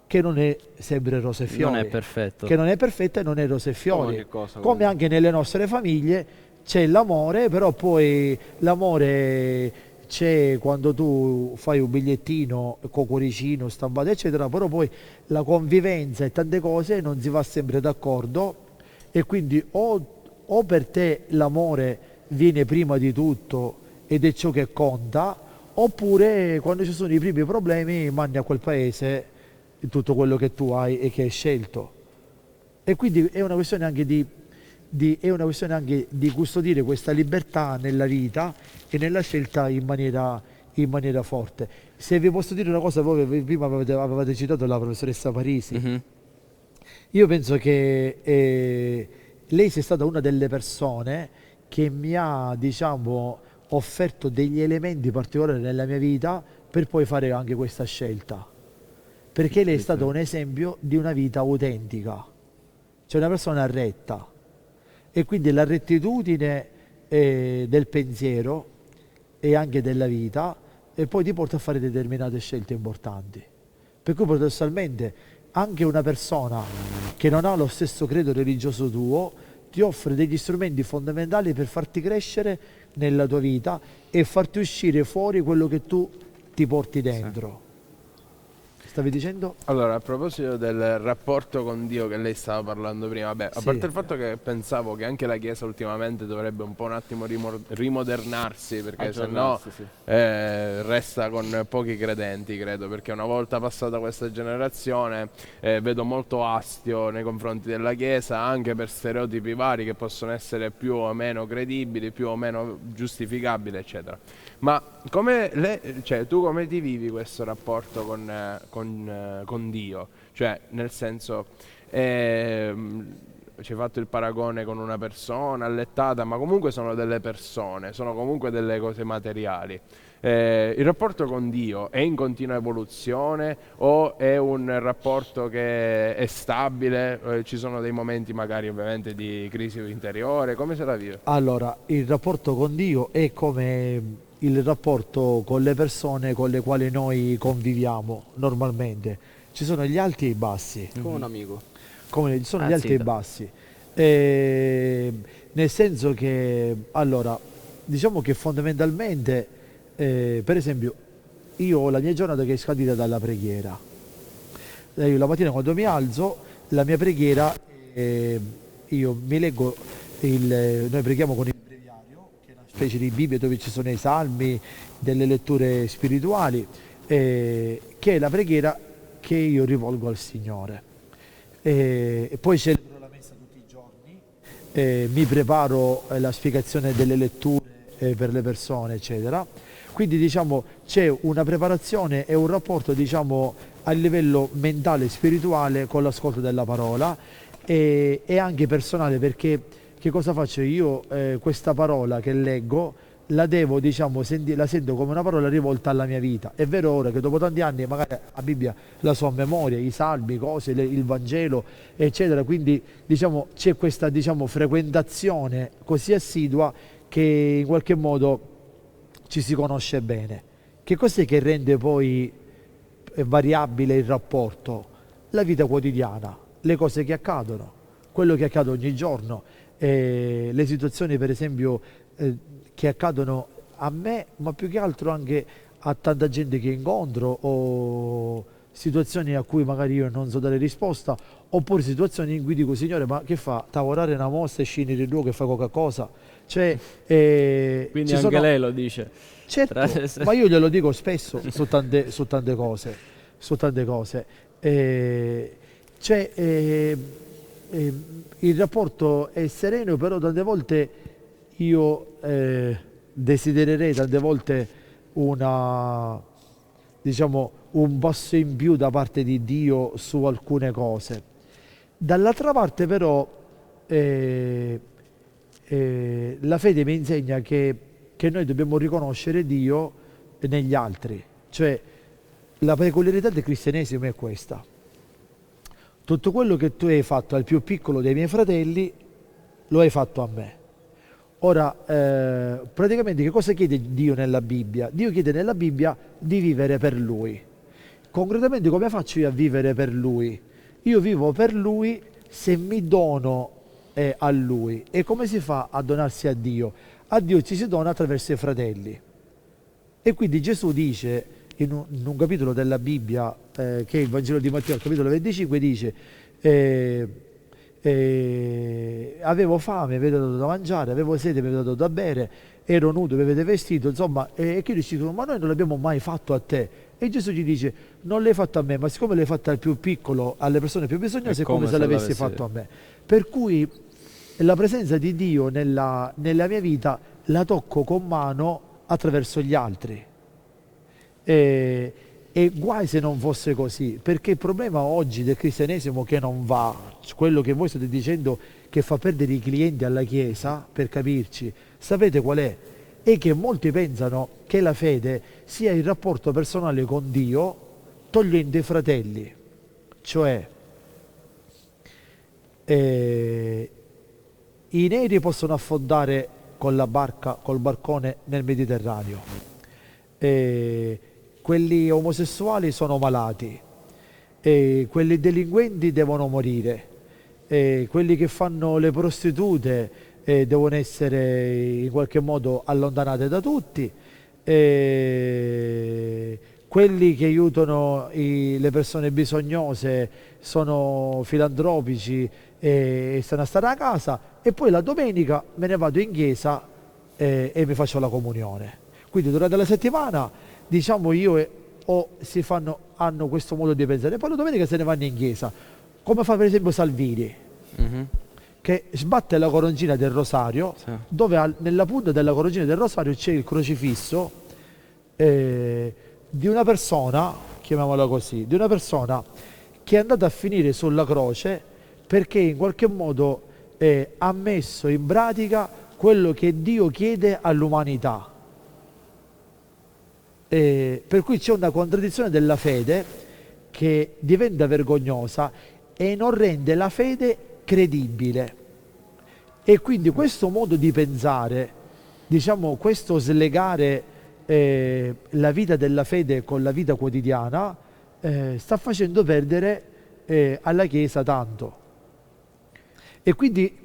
che non è sempre rose e fiori, non è perfetto, che non è perfetta e non è rose e fiori, come anche nelle nostre famiglie c'è l'amore, però poi l'amore c'è quando tu fai un bigliettino con cuoricino stampato eccetera, però poi la convivenza e tante cose non si va sempre d'accordo, e quindi o per te l'amore viene prima di tutto ed è ciò che conta, oppure quando ci sono i primi problemi mandi a quel paese tutto quello che tu hai e che hai scelto. E quindi è una questione anche di custodire questa libertà nella vita e nella scelta in maniera forte. Se vi posso dire una cosa, voi prima avevate citato la professoressa Parisi. Io penso che lei sia stata una delle persone che mi ha, diciamo, offerto degli elementi particolari nella mia vita per poi fare anche questa scelta. Perché lei è stato un esempio di una vita autentica, cioè una persona retta, e quindi la rettitudine del pensiero e anche della vita e poi ti porta a fare determinate scelte importanti. Per cui paradossalmente anche una persona che non ha lo stesso credo religioso tuo ti offre degli strumenti fondamentali per farti crescere nella tua vita e farti uscire fuori quello che tu ti porti dentro. Stavi dicendo? Allora, a proposito del rapporto con Dio che lei stava parlando prima, a parte il fatto che pensavo che anche la Chiesa ultimamente dovrebbe un po' un attimo rimodernarsi, perché sennò resta con pochi credenti, credo, perché una volta passata questa generazione vedo molto astio nei confronti della Chiesa, anche per stereotipi vari che possono essere più o meno credibili, più o meno giustificabili, eccetera. Ma tu come ti vivi questo rapporto con Dio? Cioè, nel senso, ci hai fatto il paragone con una persona allettata, ma comunque sono delle persone, sono comunque delle cose materiali. Il rapporto con Dio è in continua evoluzione o è un rapporto che è stabile? Ci sono dei momenti magari ovviamente di crisi interiore, come se la vive? Allora, il rapporto con Dio è come il rapporto con le persone con le quali noi conviviamo normalmente. Ci sono gli alti e i bassi. Come un amico. Come ci sono gli alti e i bassi. Nel senso che, allora, diciamo che fondamentalmente, per esempio, io ho la mia giornata che è scandita dalla preghiera. Io la mattina quando mi alzo, la mia preghiera, io mi leggo, noi preghiamo con il breviario, che è una specie di Bibbia dove ci sono i salmi, delle letture spirituali, che è la preghiera che io rivolgo al Signore. E poi celebro la messa tutti i giorni, mi preparo la spiegazione delle letture per le persone, eccetera. Quindi diciamo c'è una preparazione e un rapporto diciamo a livello mentale e spirituale con l'ascolto della parola e anche personale, perché che cosa faccio io? Questa parola che leggo la devo, diciamo, la sento come una parola rivolta alla mia vita. È vero ora che dopo tanti anni magari la Bibbia la so a memoria, i salmi, cose, il Vangelo, eccetera, quindi diciamo c'è questa diciamo frequentazione così assidua che in qualche modo ci si conosce bene. Che cos'è che rende poi variabile il rapporto? La vita quotidiana, le cose che accadono, quello che accade ogni giorno, le situazioni per esempio che accadono a me, ma più che altro anche a tanta gente che incontro, o situazioni a cui magari io non so dare risposta, oppure situazioni in cui dico Signore ma che fa? Tavolare una mossa e scendere in luogo che fa qualcosa? Cioè, quindi anche lei lo dice. Certo, ma io glielo dico spesso su tante cose, su tante cose. Il rapporto è sereno, però tante volte io desidererei tante volte diciamo, un passo in più da parte di Dio su alcune cose. Dall'altra parte però la fede mi insegna che noi dobbiamo riconoscere Dio negli altri, cioè la peculiarità del cristianesimo è questa: tutto quello che tu hai fatto al più piccolo dei miei fratelli lo hai fatto a me. Ora, praticamente che cosa chiede Dio nella Bibbia? Dio chiede nella Bibbia di vivere per Lui. Concretamente come faccio io a vivere per Lui? Io vivo per Lui se mi dono a Lui. E come si fa a donarsi a Dio? A Dio ci si dona attraverso i fratelli. E quindi Gesù dice in un capitolo della Bibbia, che è il Vangelo di Matteo, al capitolo 25, dice avevo fame, avete dato da mangiare, avevo sete, avete dato da bere, ero nudo, mi avete vestito, insomma, e che dicono, ma noi non l'abbiamo mai fatto a te. E Gesù gli dice, non l'hai fatto a me, ma siccome l'hai fatto al più piccolo, alle persone più bisognose, è come se l'avessi fatto a me. Per cui la presenza di Dio nella mia vita la tocco con mano attraverso gli altri. E guai se non fosse così, perché il problema oggi del cristianesimo che non va, quello che voi state dicendo che fa perdere i clienti alla Chiesa, per capirci, sapete qual è? È che molti pensano che la fede sia il rapporto personale con Dio togliendo i fratelli, cioè i neri possono affondare con la barca, col barcone nel Mediterraneo, quelli omosessuali sono malati, quelli delinquenti devono morire, quelli che fanno le prostitute devono essere in qualche modo allontanate da tutti, quelli che aiutano le persone bisognose sono filantropici e stanno a stare a casa, e poi la domenica me ne vado in chiesa e mi faccio la comunione. Quindi durante la settimana, diciamo, hanno questo modo di pensare, e poi la domenica se ne vanno in chiesa, come fa per esempio Salvini, che sbatte la coroncina del rosario, dove nella punta della coroncina del rosario c'è il crocifisso di una persona, chiamiamola così, di una persona che è andata a finire sulla croce perché in qualche modo ha messo in pratica quello che Dio chiede all'umanità. Per cui c'è una contraddizione della fede che diventa vergognosa e non rende la fede credibile. E quindi questo modo di pensare, diciamo questo slegare la vita della fede con la vita quotidiana, sta facendo perdere alla Chiesa tanto. E quindi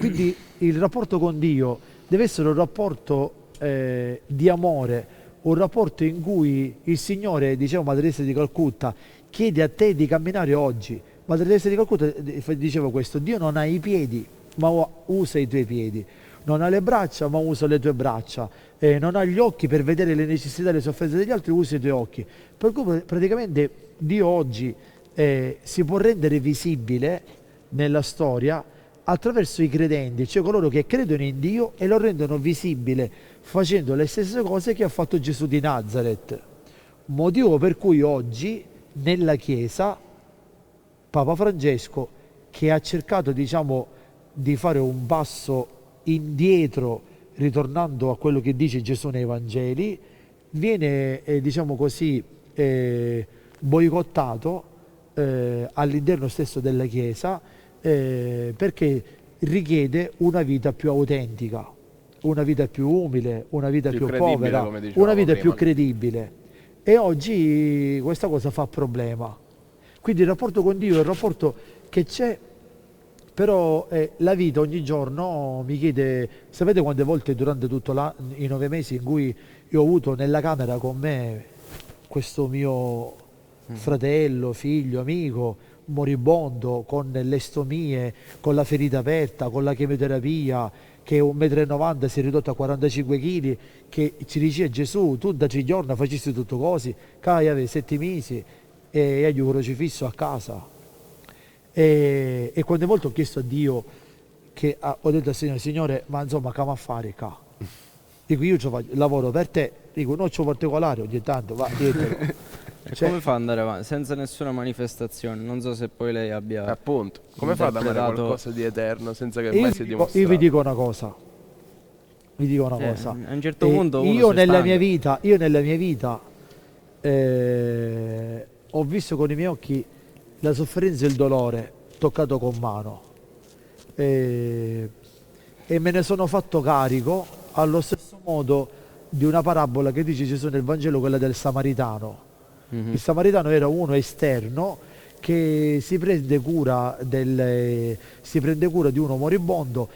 il rapporto con Dio deve essere un rapporto di amore, un rapporto in cui il Signore, diceva Madre Teresa di Calcutta, chiede a te di camminare oggi. Madre Teresa di Calcutta diceva questo: Dio non ha i piedi, ma usa i tuoi piedi. Non ha le braccia, ma usa le tue braccia. Non ha gli occhi per vedere le necessità e le sofferenze degli altri, usa i tuoi occhi. Per cui praticamente Dio oggi si può rendere visibile nella storia attraverso i credenti, cioè coloro che credono in Dio e lo rendono visibile facendo le stesse cose che ha fatto Gesù di Nazareth. Motivo per cui oggi nella Chiesa Papa Francesco, che ha cercato, diciamo, di fare un passo indietro ritornando a quello che dice Gesù nei Vangeli, viene diciamo così boicottato all'interno stesso della Chiesa, perché richiede una vita più autentica, una vita più umile, una vita più povera, una vita più credibile. E oggi questa cosa fa problema. Quindi il rapporto con Dio è il rapporto che c'è, però la vita ogni giorno mi chiede, sapete quante volte durante tutto i 9 mesi in cui io ho avuto nella camera con me questo mio fratello, figlio, amico, moribondo, con le stomie, con la ferita aperta, con la chemioterapia, che è 1,90 m, si è ridotto a 45 kg, che ci dice Gesù, tu da 3 giorni facessi tutto così, cai aveva 7 mesi e hai un crocifisso a casa. E quante volte ho chiesto a Dio, che ho detto al Signore, Signore, ma insomma, come a fare qua? Dico, io lavoro per te, dico, non c'ho particolare ogni tanto, va dietro. Cioè, come fa ad andare avanti senza nessuna manifestazione? Non so se poi lei abbia appunto, come fa ad amare qualcosa di eterno senza che mai sia dimostrato? Io vi dico una cosa. A un certo punto io nella mia vita ho visto con i miei occhi la sofferenza e il dolore toccato con mano, e me ne sono fatto carico allo stesso modo di una parabola che dice Gesù nel Vangelo, quella del Samaritano. Il Samaritano era uno esterno che si prende cura di uno moribondo,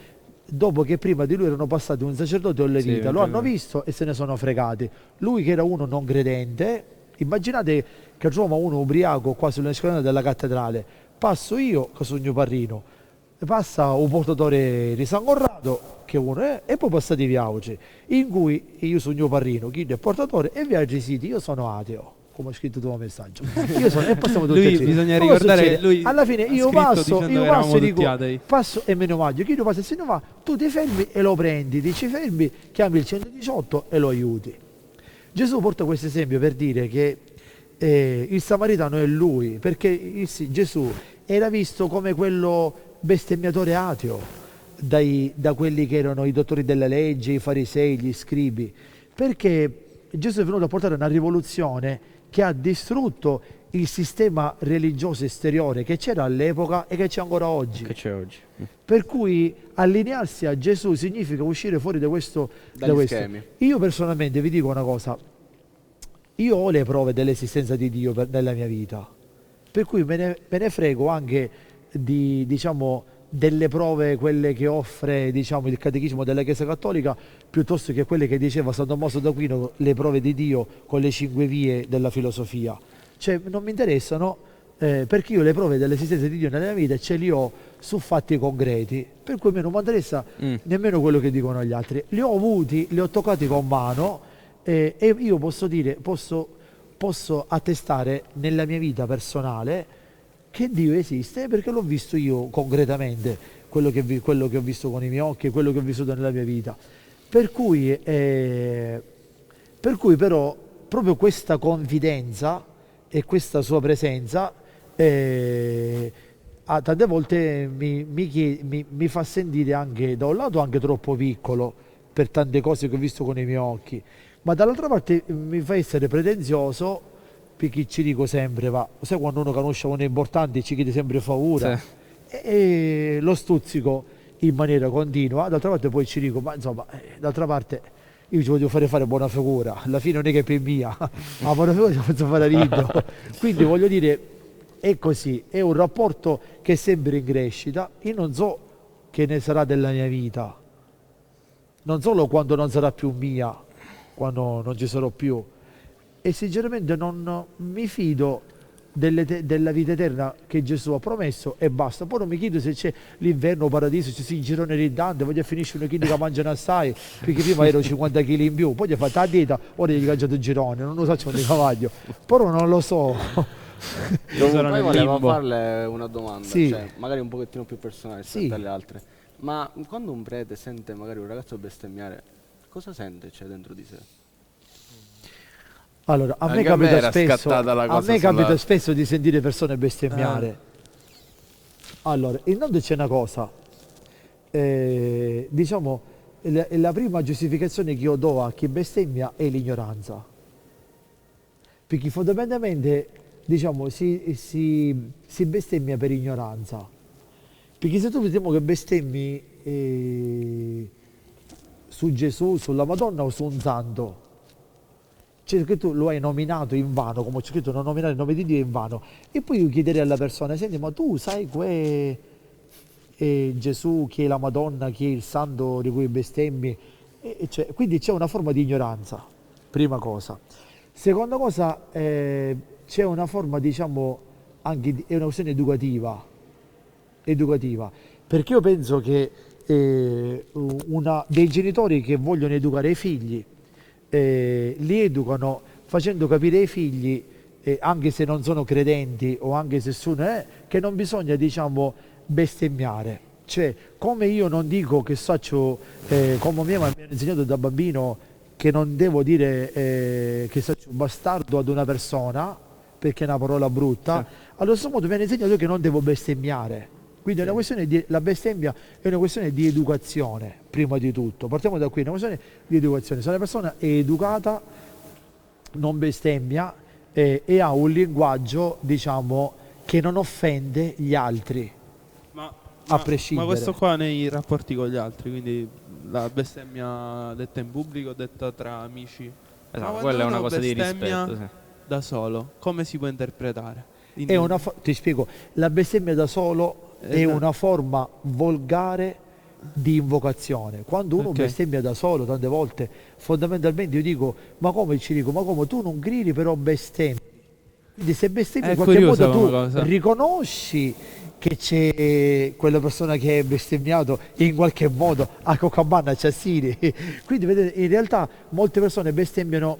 dopo che prima di lui erano passati un sacerdote e un levita, lo hanno visto e se ne sono fregati. Lui, che era uno non credente, immaginate che trova uno ubriaco qua sulle scalate della cattedrale, passo io che sono mio parrino, passa un portatore di San Corrado che uno è, e poi passate i viaggi in cui io sono mio parrino, chi è il portatore, e viaggi siti, io sono ateo, come ho scritto il tuo messaggio. Io sono, e passiamo tutti lui bisogna ricordare che lui alla fine io passo e dico, atei. passo e me ne omaggio, chi lo passa e se ne va, tu ti fermi e lo prendi, dici fermi, chiami il 118 e lo aiuti. Gesù porta questo esempio per dire che il Samaritano è lui, perché Gesù era visto come quello bestemmiatore ateo da quelli che erano i dottori della legge, i farisei, gli scribi, perché Gesù è venuto a portare una rivoluzione che ha distrutto il sistema religioso esteriore che c'era all'epoca e che c'è ancora oggi. Per cui allinearsi a Gesù significa uscire fuori da questo. Schemi. Io personalmente vi dico una cosa, io ho le prove dell'esistenza di Dio nella mia vita, per cui me ne frego anche di, diciamo, delle prove, quelle che offre, diciamo, il catechismo della Chiesa Cattolica, piuttosto che quelle che diceva San Tommaso d'Aquino, le prove di Dio con le 5 vie della filosofia. Cioè non mi interessano, perché io le prove dell'esistenza di Dio nella mia vita ce li ho su fatti concreti, per cui a me non mi interessa nemmeno quello che dicono gli altri. Li ho avuti, li ho toccati con mano, e io posso dire, posso attestare nella mia vita personale che Dio esiste, perché l'ho visto io concretamente, quello che ho visto con i miei occhi, quello che ho vissuto nella mia vita. Per cui però proprio questa confidenza e questa sua presenza tante volte mi fa sentire anche da un lato anche troppo piccolo per tante cose che ho visto con i miei occhi, ma dall'altra parte mi fa essere pretenzioso perché ci dico sempre, sai quando uno conosce uno importante ci chiede sempre favore e lo stuzzico in maniera continua, d'altra parte poi ci dico, ma insomma, d'altra parte io ci voglio fare buona figura, alla fine non è che per mia, ma buona figura ci posso fare libero, quindi voglio dire, è così, è un rapporto che è sempre in crescita. Io non so che ne sarà della mia vita, non solo quando non sarà più mia, quando non ci sarò più, e sinceramente non mi fido della vita eterna che Gesù ha promesso e basta. Poi non mi chiedo se c'è l'inverno o paradiso, se si girone ridante, voglio finire una chili che mangiano assai, perché prima ero 50 kg in più, poi gli ho fatto la dieta, ora gli ho cangiato il girone, non lo so, c'è un cavallo, però non lo so. Poi volevo farle una domanda, Sì. cioè, magari un pochettino più personale rispetto Sì. alle altre. Ma quando un prete sente magari un ragazzo bestemmiare, cosa sente c'è dentro di sé? Allora, a me Anche a me capita era spesso, scattata la a cosa me capita sulla- spesso di sentire persone bestemmiare. Allora, intanto c'è una cosa, diciamo, la prima giustificazione che io do a chi bestemmia è l'ignoranza. Perché fondamentalmente, diciamo, si bestemmia per ignoranza. Perché se tu vediamo che bestemmi su Gesù, sulla Madonna o su un santo, cioè che tu lo hai nominato in vano, come c'è scritto non nominare il nome di Dio in vano, e poi io chiederei alla persona, senti, ma tu sai Gesù, chi è la Madonna, chi è il santo di cui bestemmi? Quindi c'è una forma di ignoranza, prima cosa. Seconda cosa, c'è una forma, diciamo, anche è una questione educativa, perché io penso che dei genitori che vogliono educare i figli, li educano facendo capire ai figli, anche se non sono credenti o anche se sono, che non bisogna, diciamo, bestemmiare. Cioè, come io non dico che faccio, come mi hanno insegnato da bambino, che non devo dire che faccio un bastardo ad una persona, perché è una parola brutta, allo stesso modo mi hanno insegnato che non devo bestemmiare. Quindi è una questione la bestemmia è una questione di educazione, prima di tutto. Partiamo da qui, è una questione di educazione. Se una persona è educata, non bestemmia e ha un linguaggio, diciamo, che non offende gli altri, a prescindere. Ma questo qua nei rapporti con gli altri, quindi la bestemmia detta in pubblico, detta tra amici. Ma Esatto, quando quella è una uno cosa di bestemmia rispetto. Sì. da solo, come si può interpretare? Ti spiego, la bestemmia da solo è una forma volgare di invocazione. Quando uno bestemmia da solo, tante volte, fondamentalmente io dico, ma come ci dico, ma come tu non gridi però bestemmi. Quindi se bestemmi in qualche modo tu riconosci che c'è quella persona che è bestemmiato in qualche modo a Coccabanna, Ciassini. Quindi vedete, in realtà molte persone bestemmiano,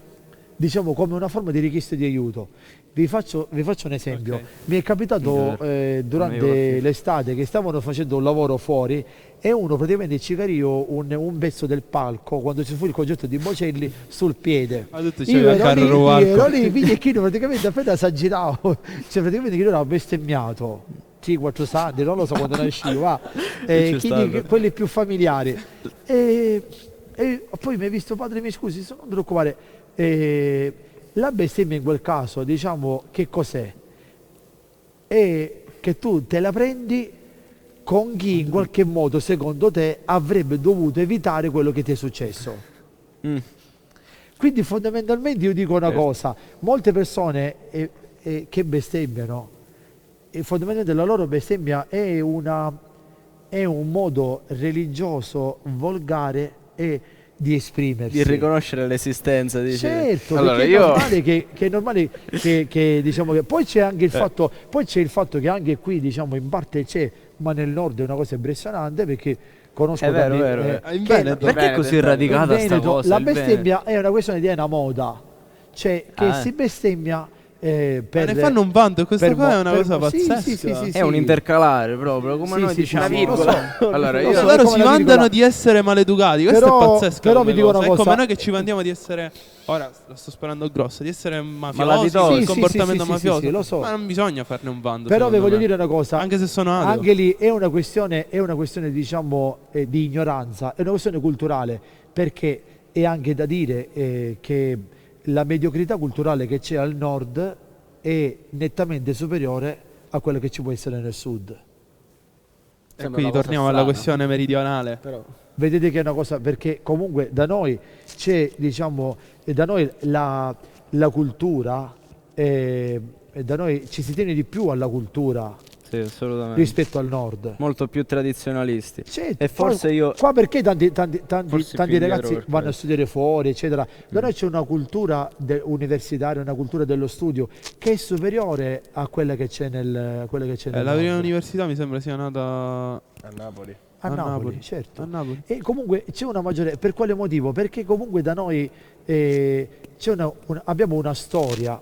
diciamo, come una forma di richiesta di aiuto. Vi faccio un esempio. Mi è capitato durante l'estate che stavano facendo un lavoro fuori e uno praticamente ci cariò un pezzo del palco quando ci fu il concerto di Bocelli sul piede. Io ero lì, quindi chi praticamente appena si aggiravo, cioè praticamente chi era bestemmiato. 4 santi, non lo so quando ne usciva, quelli più familiari. E poi mi ha visto, padre, mi scusi, non ti preoccupare, la bestemmia in quel caso, diciamo, che cos'è? È che tu te la prendi con chi in qualche modo, secondo te, avrebbe dovuto evitare quello che ti è successo. Quindi fondamentalmente io dico una cosa, molte persone che bestemmiano, e fondamentalmente la loro bestemmia è un modo religioso, volgare e di esprimersi, di riconoscere l'esistenza, dice. Certo, allora, perché è normale che diciamo che poi c'è anche il fatto che anche qui, diciamo, in parte c'è, ma nel nord è una cosa impressionante, perché conosco è vero. In Veneto, perché è così radicata sta cosa? La bestemmia è una questione di una moda, cioè che si bestemmia per, ne fanno un vanto, questa per qua è una per cosa sì, pazzesca. sì, È un intercalare proprio, come Sì, noi sì, diciamo. sì, lo so. Allora, Lo io so, è Loro come si la vantano virgola. di essere maleducati, questo Però- è pazzesco. però come vi dico una È cosa. come noi che ci vantiamo di essere, ora la sto sperando grossa, di essere mafiosi, Malavitosi. con Sì, il sì, comportamento sì, sì, mafioso. sì, sì, lo so. Ma non bisogna farne un vanto. Però vi secondo voglio me. dire una cosa, Anche se sono ateo. anche lì è una questione diciamo di ignoranza, è una questione culturale, perché è anche da dire che la mediocrità culturale che c'è al nord è nettamente superiore a quella che ci può essere nel sud. E Sembra quindi una cosa torniamo alla strana. questione meridionale. Però Vedete che è una cosa, perché comunque da noi c'è, diciamo, da noi la cultura, da noi ci si tiene di più alla cultura Sì, assolutamente. rispetto al nord. Molto più tradizionalisti. Certo, E forse qua, io... qua perché tanti Forse tanti più ragazzi indietro per vanno a questo. studiare fuori, eccetera. Da noi c'è una cultura universitaria, una cultura dello studio che è superiore a quella che c'è nel La prima nord. università mi sembra sia nata a Napoli. A Napoli, certo. A Napoli. E comunque c'è una maggiore. Per quale motivo? Perché comunque da noi c'è abbiamo una storia.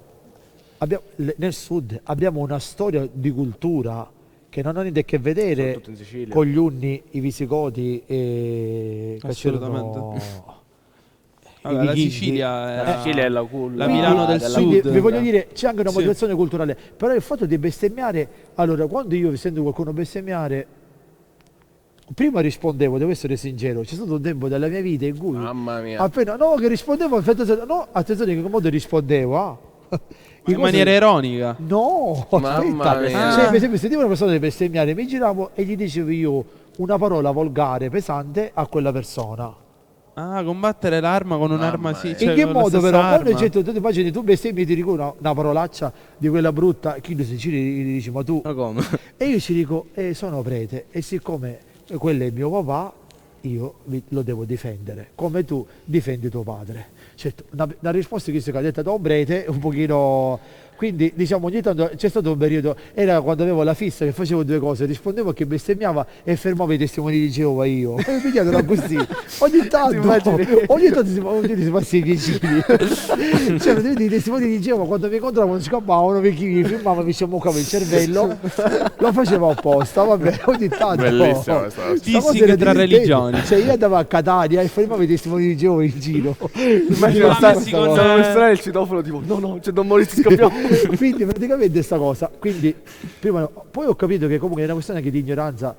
Nel sud abbiamo una storia di cultura che non ha niente a che vedere soprattutto in Sicilia. con gli Unni, i Visigoti e che Assolutamente. c'erano Vabbè, i la vichingi. Sicilia La Sicilia è la culla. la Milano del della- Sud. Quindi vi voglio dire, c'è anche una Sì. motivazione culturale, però il fatto di bestemmiare, allora quando io sento qualcuno bestemmiare, prima rispondevo, devo essere sincero, c'è stato un tempo della mia vita in cui Mamma mia. appena no che rispondevo, attenzione che modo rispondevo, in maniera ironica. no, Mamma aspetta, mia. cioè, per esempio sentivo una persona bestemmiare, mi giravo e gli dicevo io una parola volgare, pesante a quella persona. Ah, combattere l'arma con un'arma sì. mia. cioè In che con la modo stessa però? Quando arma. tu ti immagini, tu bestemmi e ti dico una parolaccia di quella brutta, chi lo si gli dici ma tu... Ma come? E io ci dico, sono prete e siccome quello è mio papà, io lo devo difendere, come tu difendi tuo padre. Certo, una risposta che si è detta da un prete un pochino... Quindi diciamo ogni tanto c'è stato un periodo, era quando avevo la fissa che facevo due cose, rispondevo a chi bestemmiava e fermavo i testimoni di Geova io. E mi chiedono così. Ogni tanto si passa i vicini. Cioè, vedete, i testimoni di Geova quando mi incontravano scappavano perché mi filmavano, mi sciammucava il cervello, lo facevo apposta, vabbè, ogni tanto. Bellissima questa cosa. Sta cosa Dissing era tra divertente. religioni. Cioè io andavo a Catania e fermavo i testimoni di Geova in giro. Immagino Messi stare con- stavo per strada il citofono tipo no, c'è Don Maurizio, scappiamo. Quindi praticamente sta cosa, quindi poi ho capito che comunque è una questione anche di ignoranza,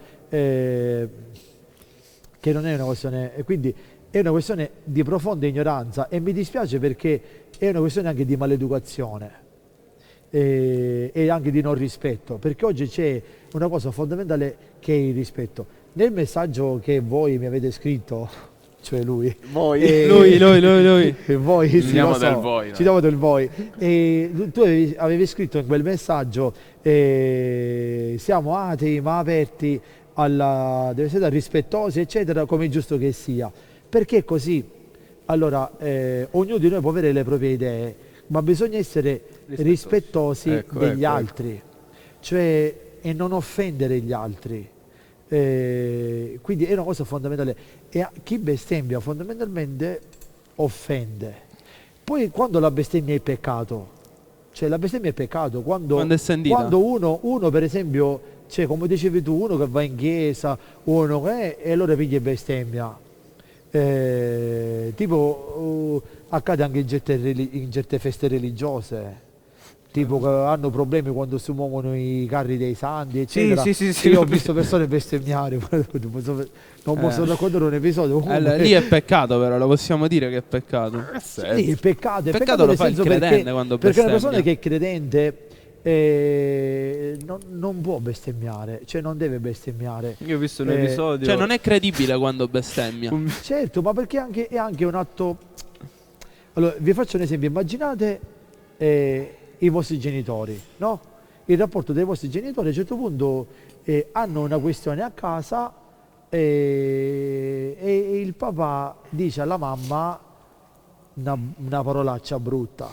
che non è una questione, e quindi è una questione di profonda ignoranza e mi dispiace perché è una questione anche di maleducazione e anche di non rispetto, perché oggi c'è una cosa fondamentale che è il rispetto. Nel messaggio che voi mi avete scritto, cioè lui, Voi. Lui. e voi sì, diamo lo so, del voi, no? ci diamo del voi. E tu avevi scritto in quel messaggio siamo atei ma aperti deve essere rispettosi eccetera, come è giusto che sia, perché così allora ognuno di noi può avere le proprie idee, ma bisogna essere rispettosi Ecco, degli ecco. altri, cioè e non offendere gli altri. Quindi è una cosa fondamentale e chi bestemmia fondamentalmente offende. Poi quando la bestemmia è peccato, cioè la bestemmia è peccato quando Quando è sentita. quando uno per esempio, cioè come dicevi tu, uno che va in chiesa, uno che e allora piglia e bestemmia. Tipo accade anche in certe feste religiose. Tipo che hanno problemi quando si muovono i carri dei santi, eccetera. sì, Io ho l'ho visto persone bestemmiare, non posso raccontare un episodio. Allora, lì è peccato, però lo possiamo dire che è peccato. Sì, il peccato, Peccato lo nel fa il senso credente quando perché una persona bestemmia. che è credente non può bestemmiare, cioè non deve bestemmiare. Io ho visto un episodio... Cioè non è credibile quando bestemmia. Certo, ma perché è anche un atto. Allora, vi faccio un esempio, immaginate i vostri genitori, no? Il rapporto dei vostri genitori a un certo punto hanno una questione a casa e il papà dice alla mamma una parolaccia brutta,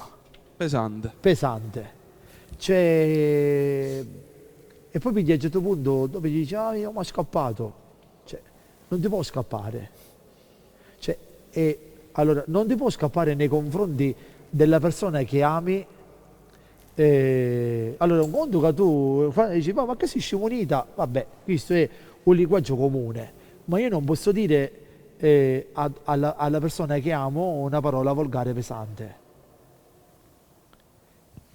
pesante. Cioè, e poi a un certo punto dopo gli dice io mi ho scappato. Cioè, non ti può scappare. Cioè, allora, non ti può scappare nei confronti della persona che ami Allora, un conto che tu dici, ma che si scimunita? Vabbè, questo è un linguaggio comune, ma io non posso dire alla persona che amo una parola volgare pesante.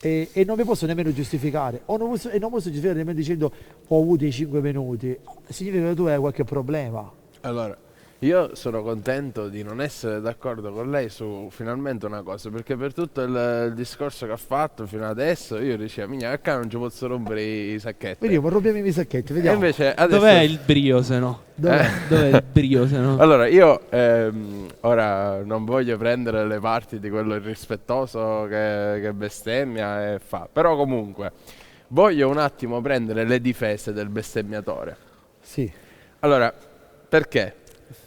E non mi posso nemmeno giustificare, e non posso giustificare nemmeno dicendo ho avuto i 5 minuti, significa che tu hai qualche problema. Allora, io sono contento di non essere d'accordo con lei su finalmente una cosa, perché per tutto il discorso che ha fatto fino adesso io dicevo, migna, qua non ci posso rompere i sacchetti. Vediamo, rompiamo i sacchetti, E vediamo. invece adesso... Dov'è il brio se no? Dov'è il brio se no? Allora, io ora non voglio prendere le parti di quello irrispettoso che bestemmia e fa, però comunque voglio un attimo prendere le difese del bestemmiatore. Sì. Allora, perché?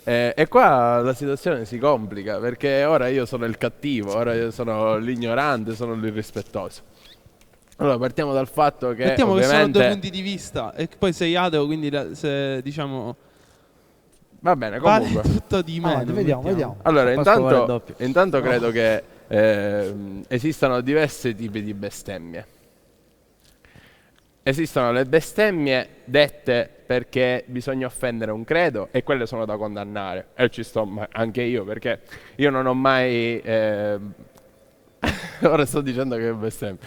E qua la situazione si complica, perché ora io sono il cattivo, ora io sono l'ignorante, sono l'irrispettoso. Allora, partiamo dal fatto che Mettiamo che sono ovviamente... due punti di vista e poi sei ateo, quindi se diciamo Va bene, vale comunque. tutto di me. Vediamo, vediamo. Allora, Pasqua vale il doppio. intanto credo che esistano diversi tipi di bestemmie. Esistono le bestemmie dette perché bisogna offendere un credo e quelle sono da condannare. E ci sto anche io, perché io non ho mai... ora sto dicendo che è bestemmia.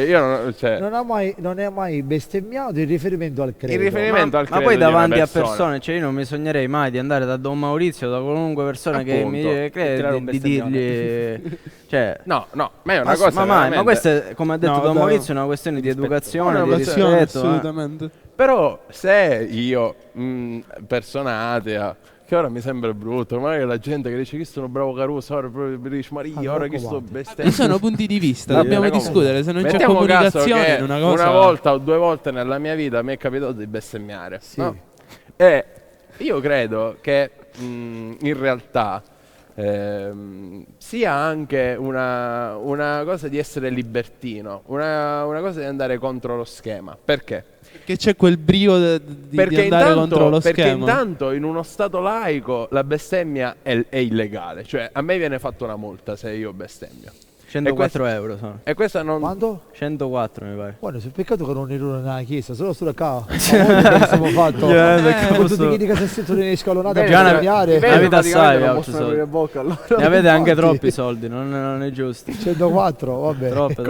Io Non è mai bestemmiato in riferimento al credo. in riferimento al Ma credo poi di una davanti a persona. persone, cioè io non mi sognerei mai di andare da Don Maurizio, da qualunque persona che mi Appunto. crede, tirare un di dirgli... cioè, No, ma è una cosa ma mai, ma veramente- questo è, come ha detto No, Don vabbè, Maurizio, è una questione di educazione, una di questione rispetto. assolutamente. Però se io, persona atea, che ora mi sembra brutto, magari la gente che dice che sono bravo Caruso, ora proprio mi dice Maria, ora che sto bestemmia. Ci sono punti di vista, Va dobbiamo bene, comunque. discutere, se non c'è Mettiamo caso comunicazione che in una cosa... una volta o due volte nella mia vita mi è capitato di bestemmiare. Sì. No? E io credo che in realtà sia anche una cosa di essere libertino, una cosa di andare contro lo schema. Perché? Che c'è quel brio di andare contro lo perché schema. intanto in uno stato laico la bestemmia è illegale. Cioè a me viene fatta una multa se io bestemmio. 104 euro sono. E questa non... Quanto? 104 mi pare. Guarda, sul peccato che non ero nella chiesa, solo sulla qua. Abbiamo fatto con tutti quelli che si sentono nelle scalonate Già a una- bestemmiare. una vita assai, non Auci, possono soldi. aprire bocca allora. Ne avete anche Infatti. troppi soldi, non è giusto. 104, vabbè. Troppe,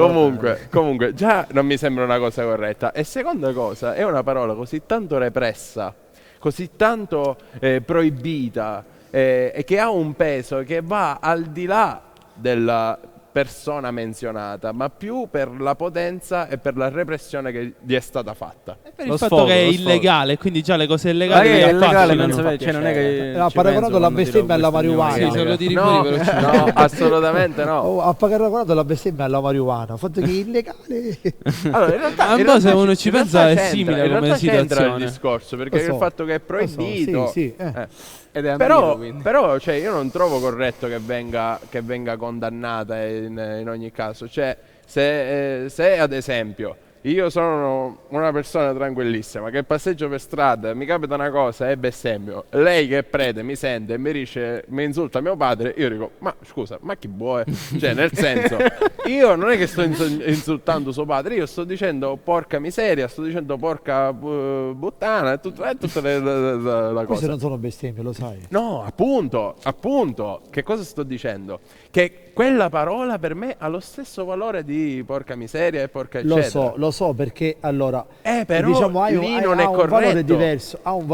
Comunque, già non mi sembra una cosa corretta. E seconda cosa, è una parola così tanto repressa, così tanto proibita, e che ha un peso che va al di là della persona menzionata, ma più per la potenza e per la repressione che gli è stata fatta. Per Lo il fatto sfogo, che è lo sfogo. illegale, quindi già le cose Ma illegali che li è illegale, affascinano. non sapete, cioè non è che Ha ci paragonato penso la quando bestemmia alla dirò marijuana. bestemmioni. Sì, se lo tiri No, fuori velocemente. no, assolutamente no. Ha paragonato la bestemmia alla marijuana, fatto che è illegale. Allora, in realtà, Ma un in po' se realtà uno ci- ci in pensa realtà è c'entra, simile in come realtà c'entra il situazione. discorso, perché Lo so, il fatto che è lo so, proibito, sì, Ed è però, amico, quindi. però cioè, io non trovo corretto che venga condannata in ogni caso. Cioè, se ad esempio io sono una persona tranquillissima che passeggio per strada, mi capita una cosa e bestemmio, lei che è prete mi sente e mi insulta mio padre, io dico, ma scusa, ma chi vuoi? Cioè, nel senso, io non è che sto insultando suo padre, io sto dicendo porca miseria, sto dicendo porca puttana, è tutta la Queste cosa. non sono bestemmie, lo sai. No, appunto, che cosa sto dicendo? Che quella parola per me ha lo stesso valore di porca miseria e porca eccetera. Lo so perché allora però diciamo lì non è ha un valore corretto. diverso, ha un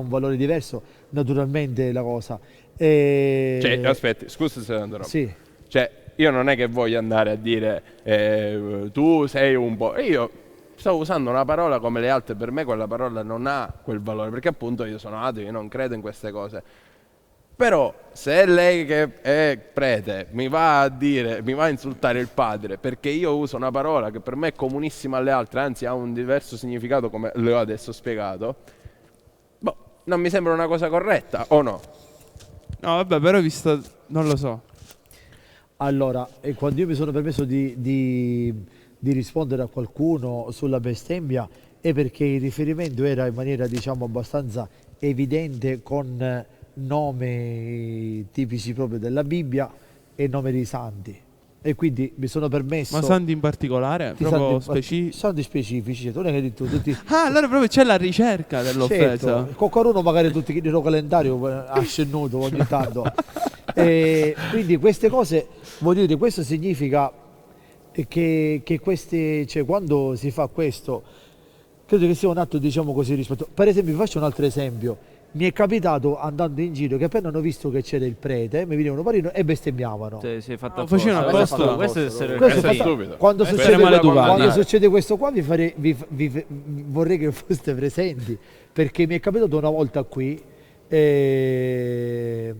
valore diverso naturalmente la cosa. Cioè, aspetti, scusa se andrò. Sì. Cioè, io non è che voglio andare a dire tu sei un po'. Io sto usando una parola come le altre, per me quella parola non ha quel valore, perché appunto io sono ateo, io non credo in queste cose. Però se lei che è prete mi va a insultare il padre perché io uso una parola che per me è comunissima alle altre, anzi ha un diverso significato come le ho adesso spiegato, boh, non mi sembra una cosa corretta, o no? No, vabbè, però visto... non lo so. Allora, e quando io mi sono permesso di rispondere a qualcuno sulla bestemmia è perché il riferimento era in maniera diciamo abbastanza evidente con nomi tipici proprio della Bibbia e nome dei santi. e quindi mi sono permesso. Ma santi in particolare? Proprio specifici? Santi specifici, cioè, non è che tutti. Ah, allora proprio c'è la ricerca dell'offesa. Certo, con qualcuno magari tutti il calendario ha scennuto ogni tanto. E quindi queste cose, voglio dire, questo significa che queste, cioè, quando si fa questo, credo che sia un atto, diciamo così, rispetto. Per esempio, vi faccio un altro esempio. Mi è capitato andando in giro che appena hanno visto che c'era il prete, mi venivano parino e bestemmiavano. Sì, fatto facevano apposta. Questo è essere Questo è stupido. Quando Essere succede, maleducati. quando succede questo qua vorrei che foste presenti, perché mi è capitato una volta qui e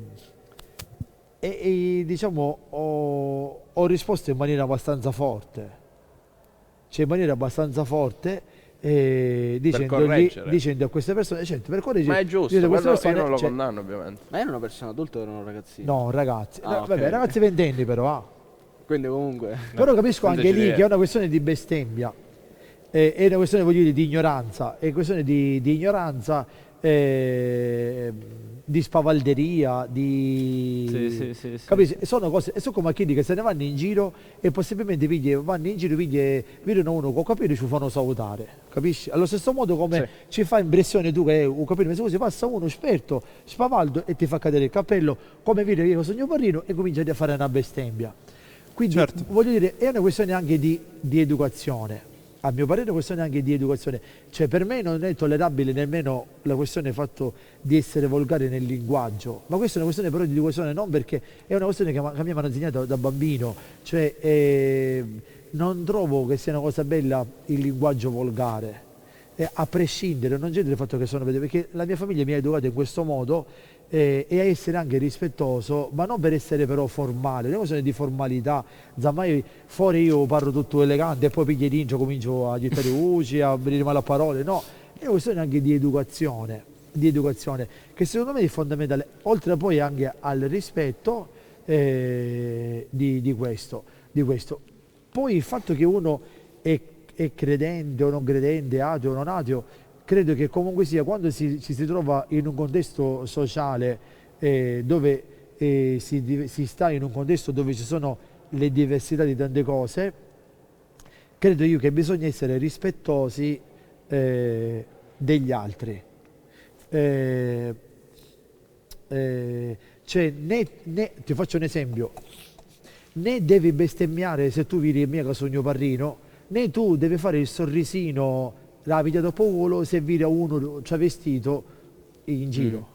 diciamo ho risposto in maniera abbastanza forte, cioè in maniera abbastanza forte, dicendo a queste persone, certo, per correggere, Ma è giusto, dicendo a queste io persone, non lo cioè, condanno ovviamente. Ma era una persona adulta o era un ragazzino? no, ragazzi, Ah, vabbè, ok. ragazzi ventenni però, Quindi comunque... però capisco Quante anche ce lì n'è? che è una questione di bestemmia, è una questione, voglio dire, di ignoranza, è questione di ignoranza, di spavalderia, di... Sì. Capisci? Sono cose, sono come quelli che se ne vanno in giro e possibilmente vanno in giro, vedono uno con capelli e ci fanno salutare, capisci? Allo stesso modo come ci fa impressione tu che un capello, se così passa uno esperto, spavaldo e ti fa cadere il cappello, come vedi io sono parrino e comincia a fare una bestemmia. Quindi Certo. voglio dire, è una questione anche di educazione. A mio parere è una questione anche di educazione, cioè per me non è tollerabile nemmeno la questione fatto di essere volgare nel linguaggio, ma questa è una questione però di educazione, non perché è una questione che a me mi hanno insegnato da bambino, cioè non trovo che sia una cosa bella il linguaggio volgare, a prescindere, non c'è del fatto che sono vedovo, perché la mia famiglia mi ha educato in questo modo e a essere anche rispettoso, ma non per essere però formale, non è una questione di formalità, zammai fuori io parlo tutto elegante e poi pigli dentro, comincio a gettare voci, a venire male a parole, no, è una questione anche di educazione, che secondo me è fondamentale, oltre poi anche al rispetto di questo. Poi il fatto che uno è credente o non credente, ateo o non ateo, credo che comunque sia quando ci si trova in un contesto sociale dove si sta in un contesto dove ci sono le diversità di tante cose, credo io che bisogna essere rispettosi degli altri. Cioè, ti faccio un esempio, né devi bestemmiare se tu vedi mia che sogno parrino, né tu devi fare il sorrisino la vita dopo volo se vedi a uno vestito in giro.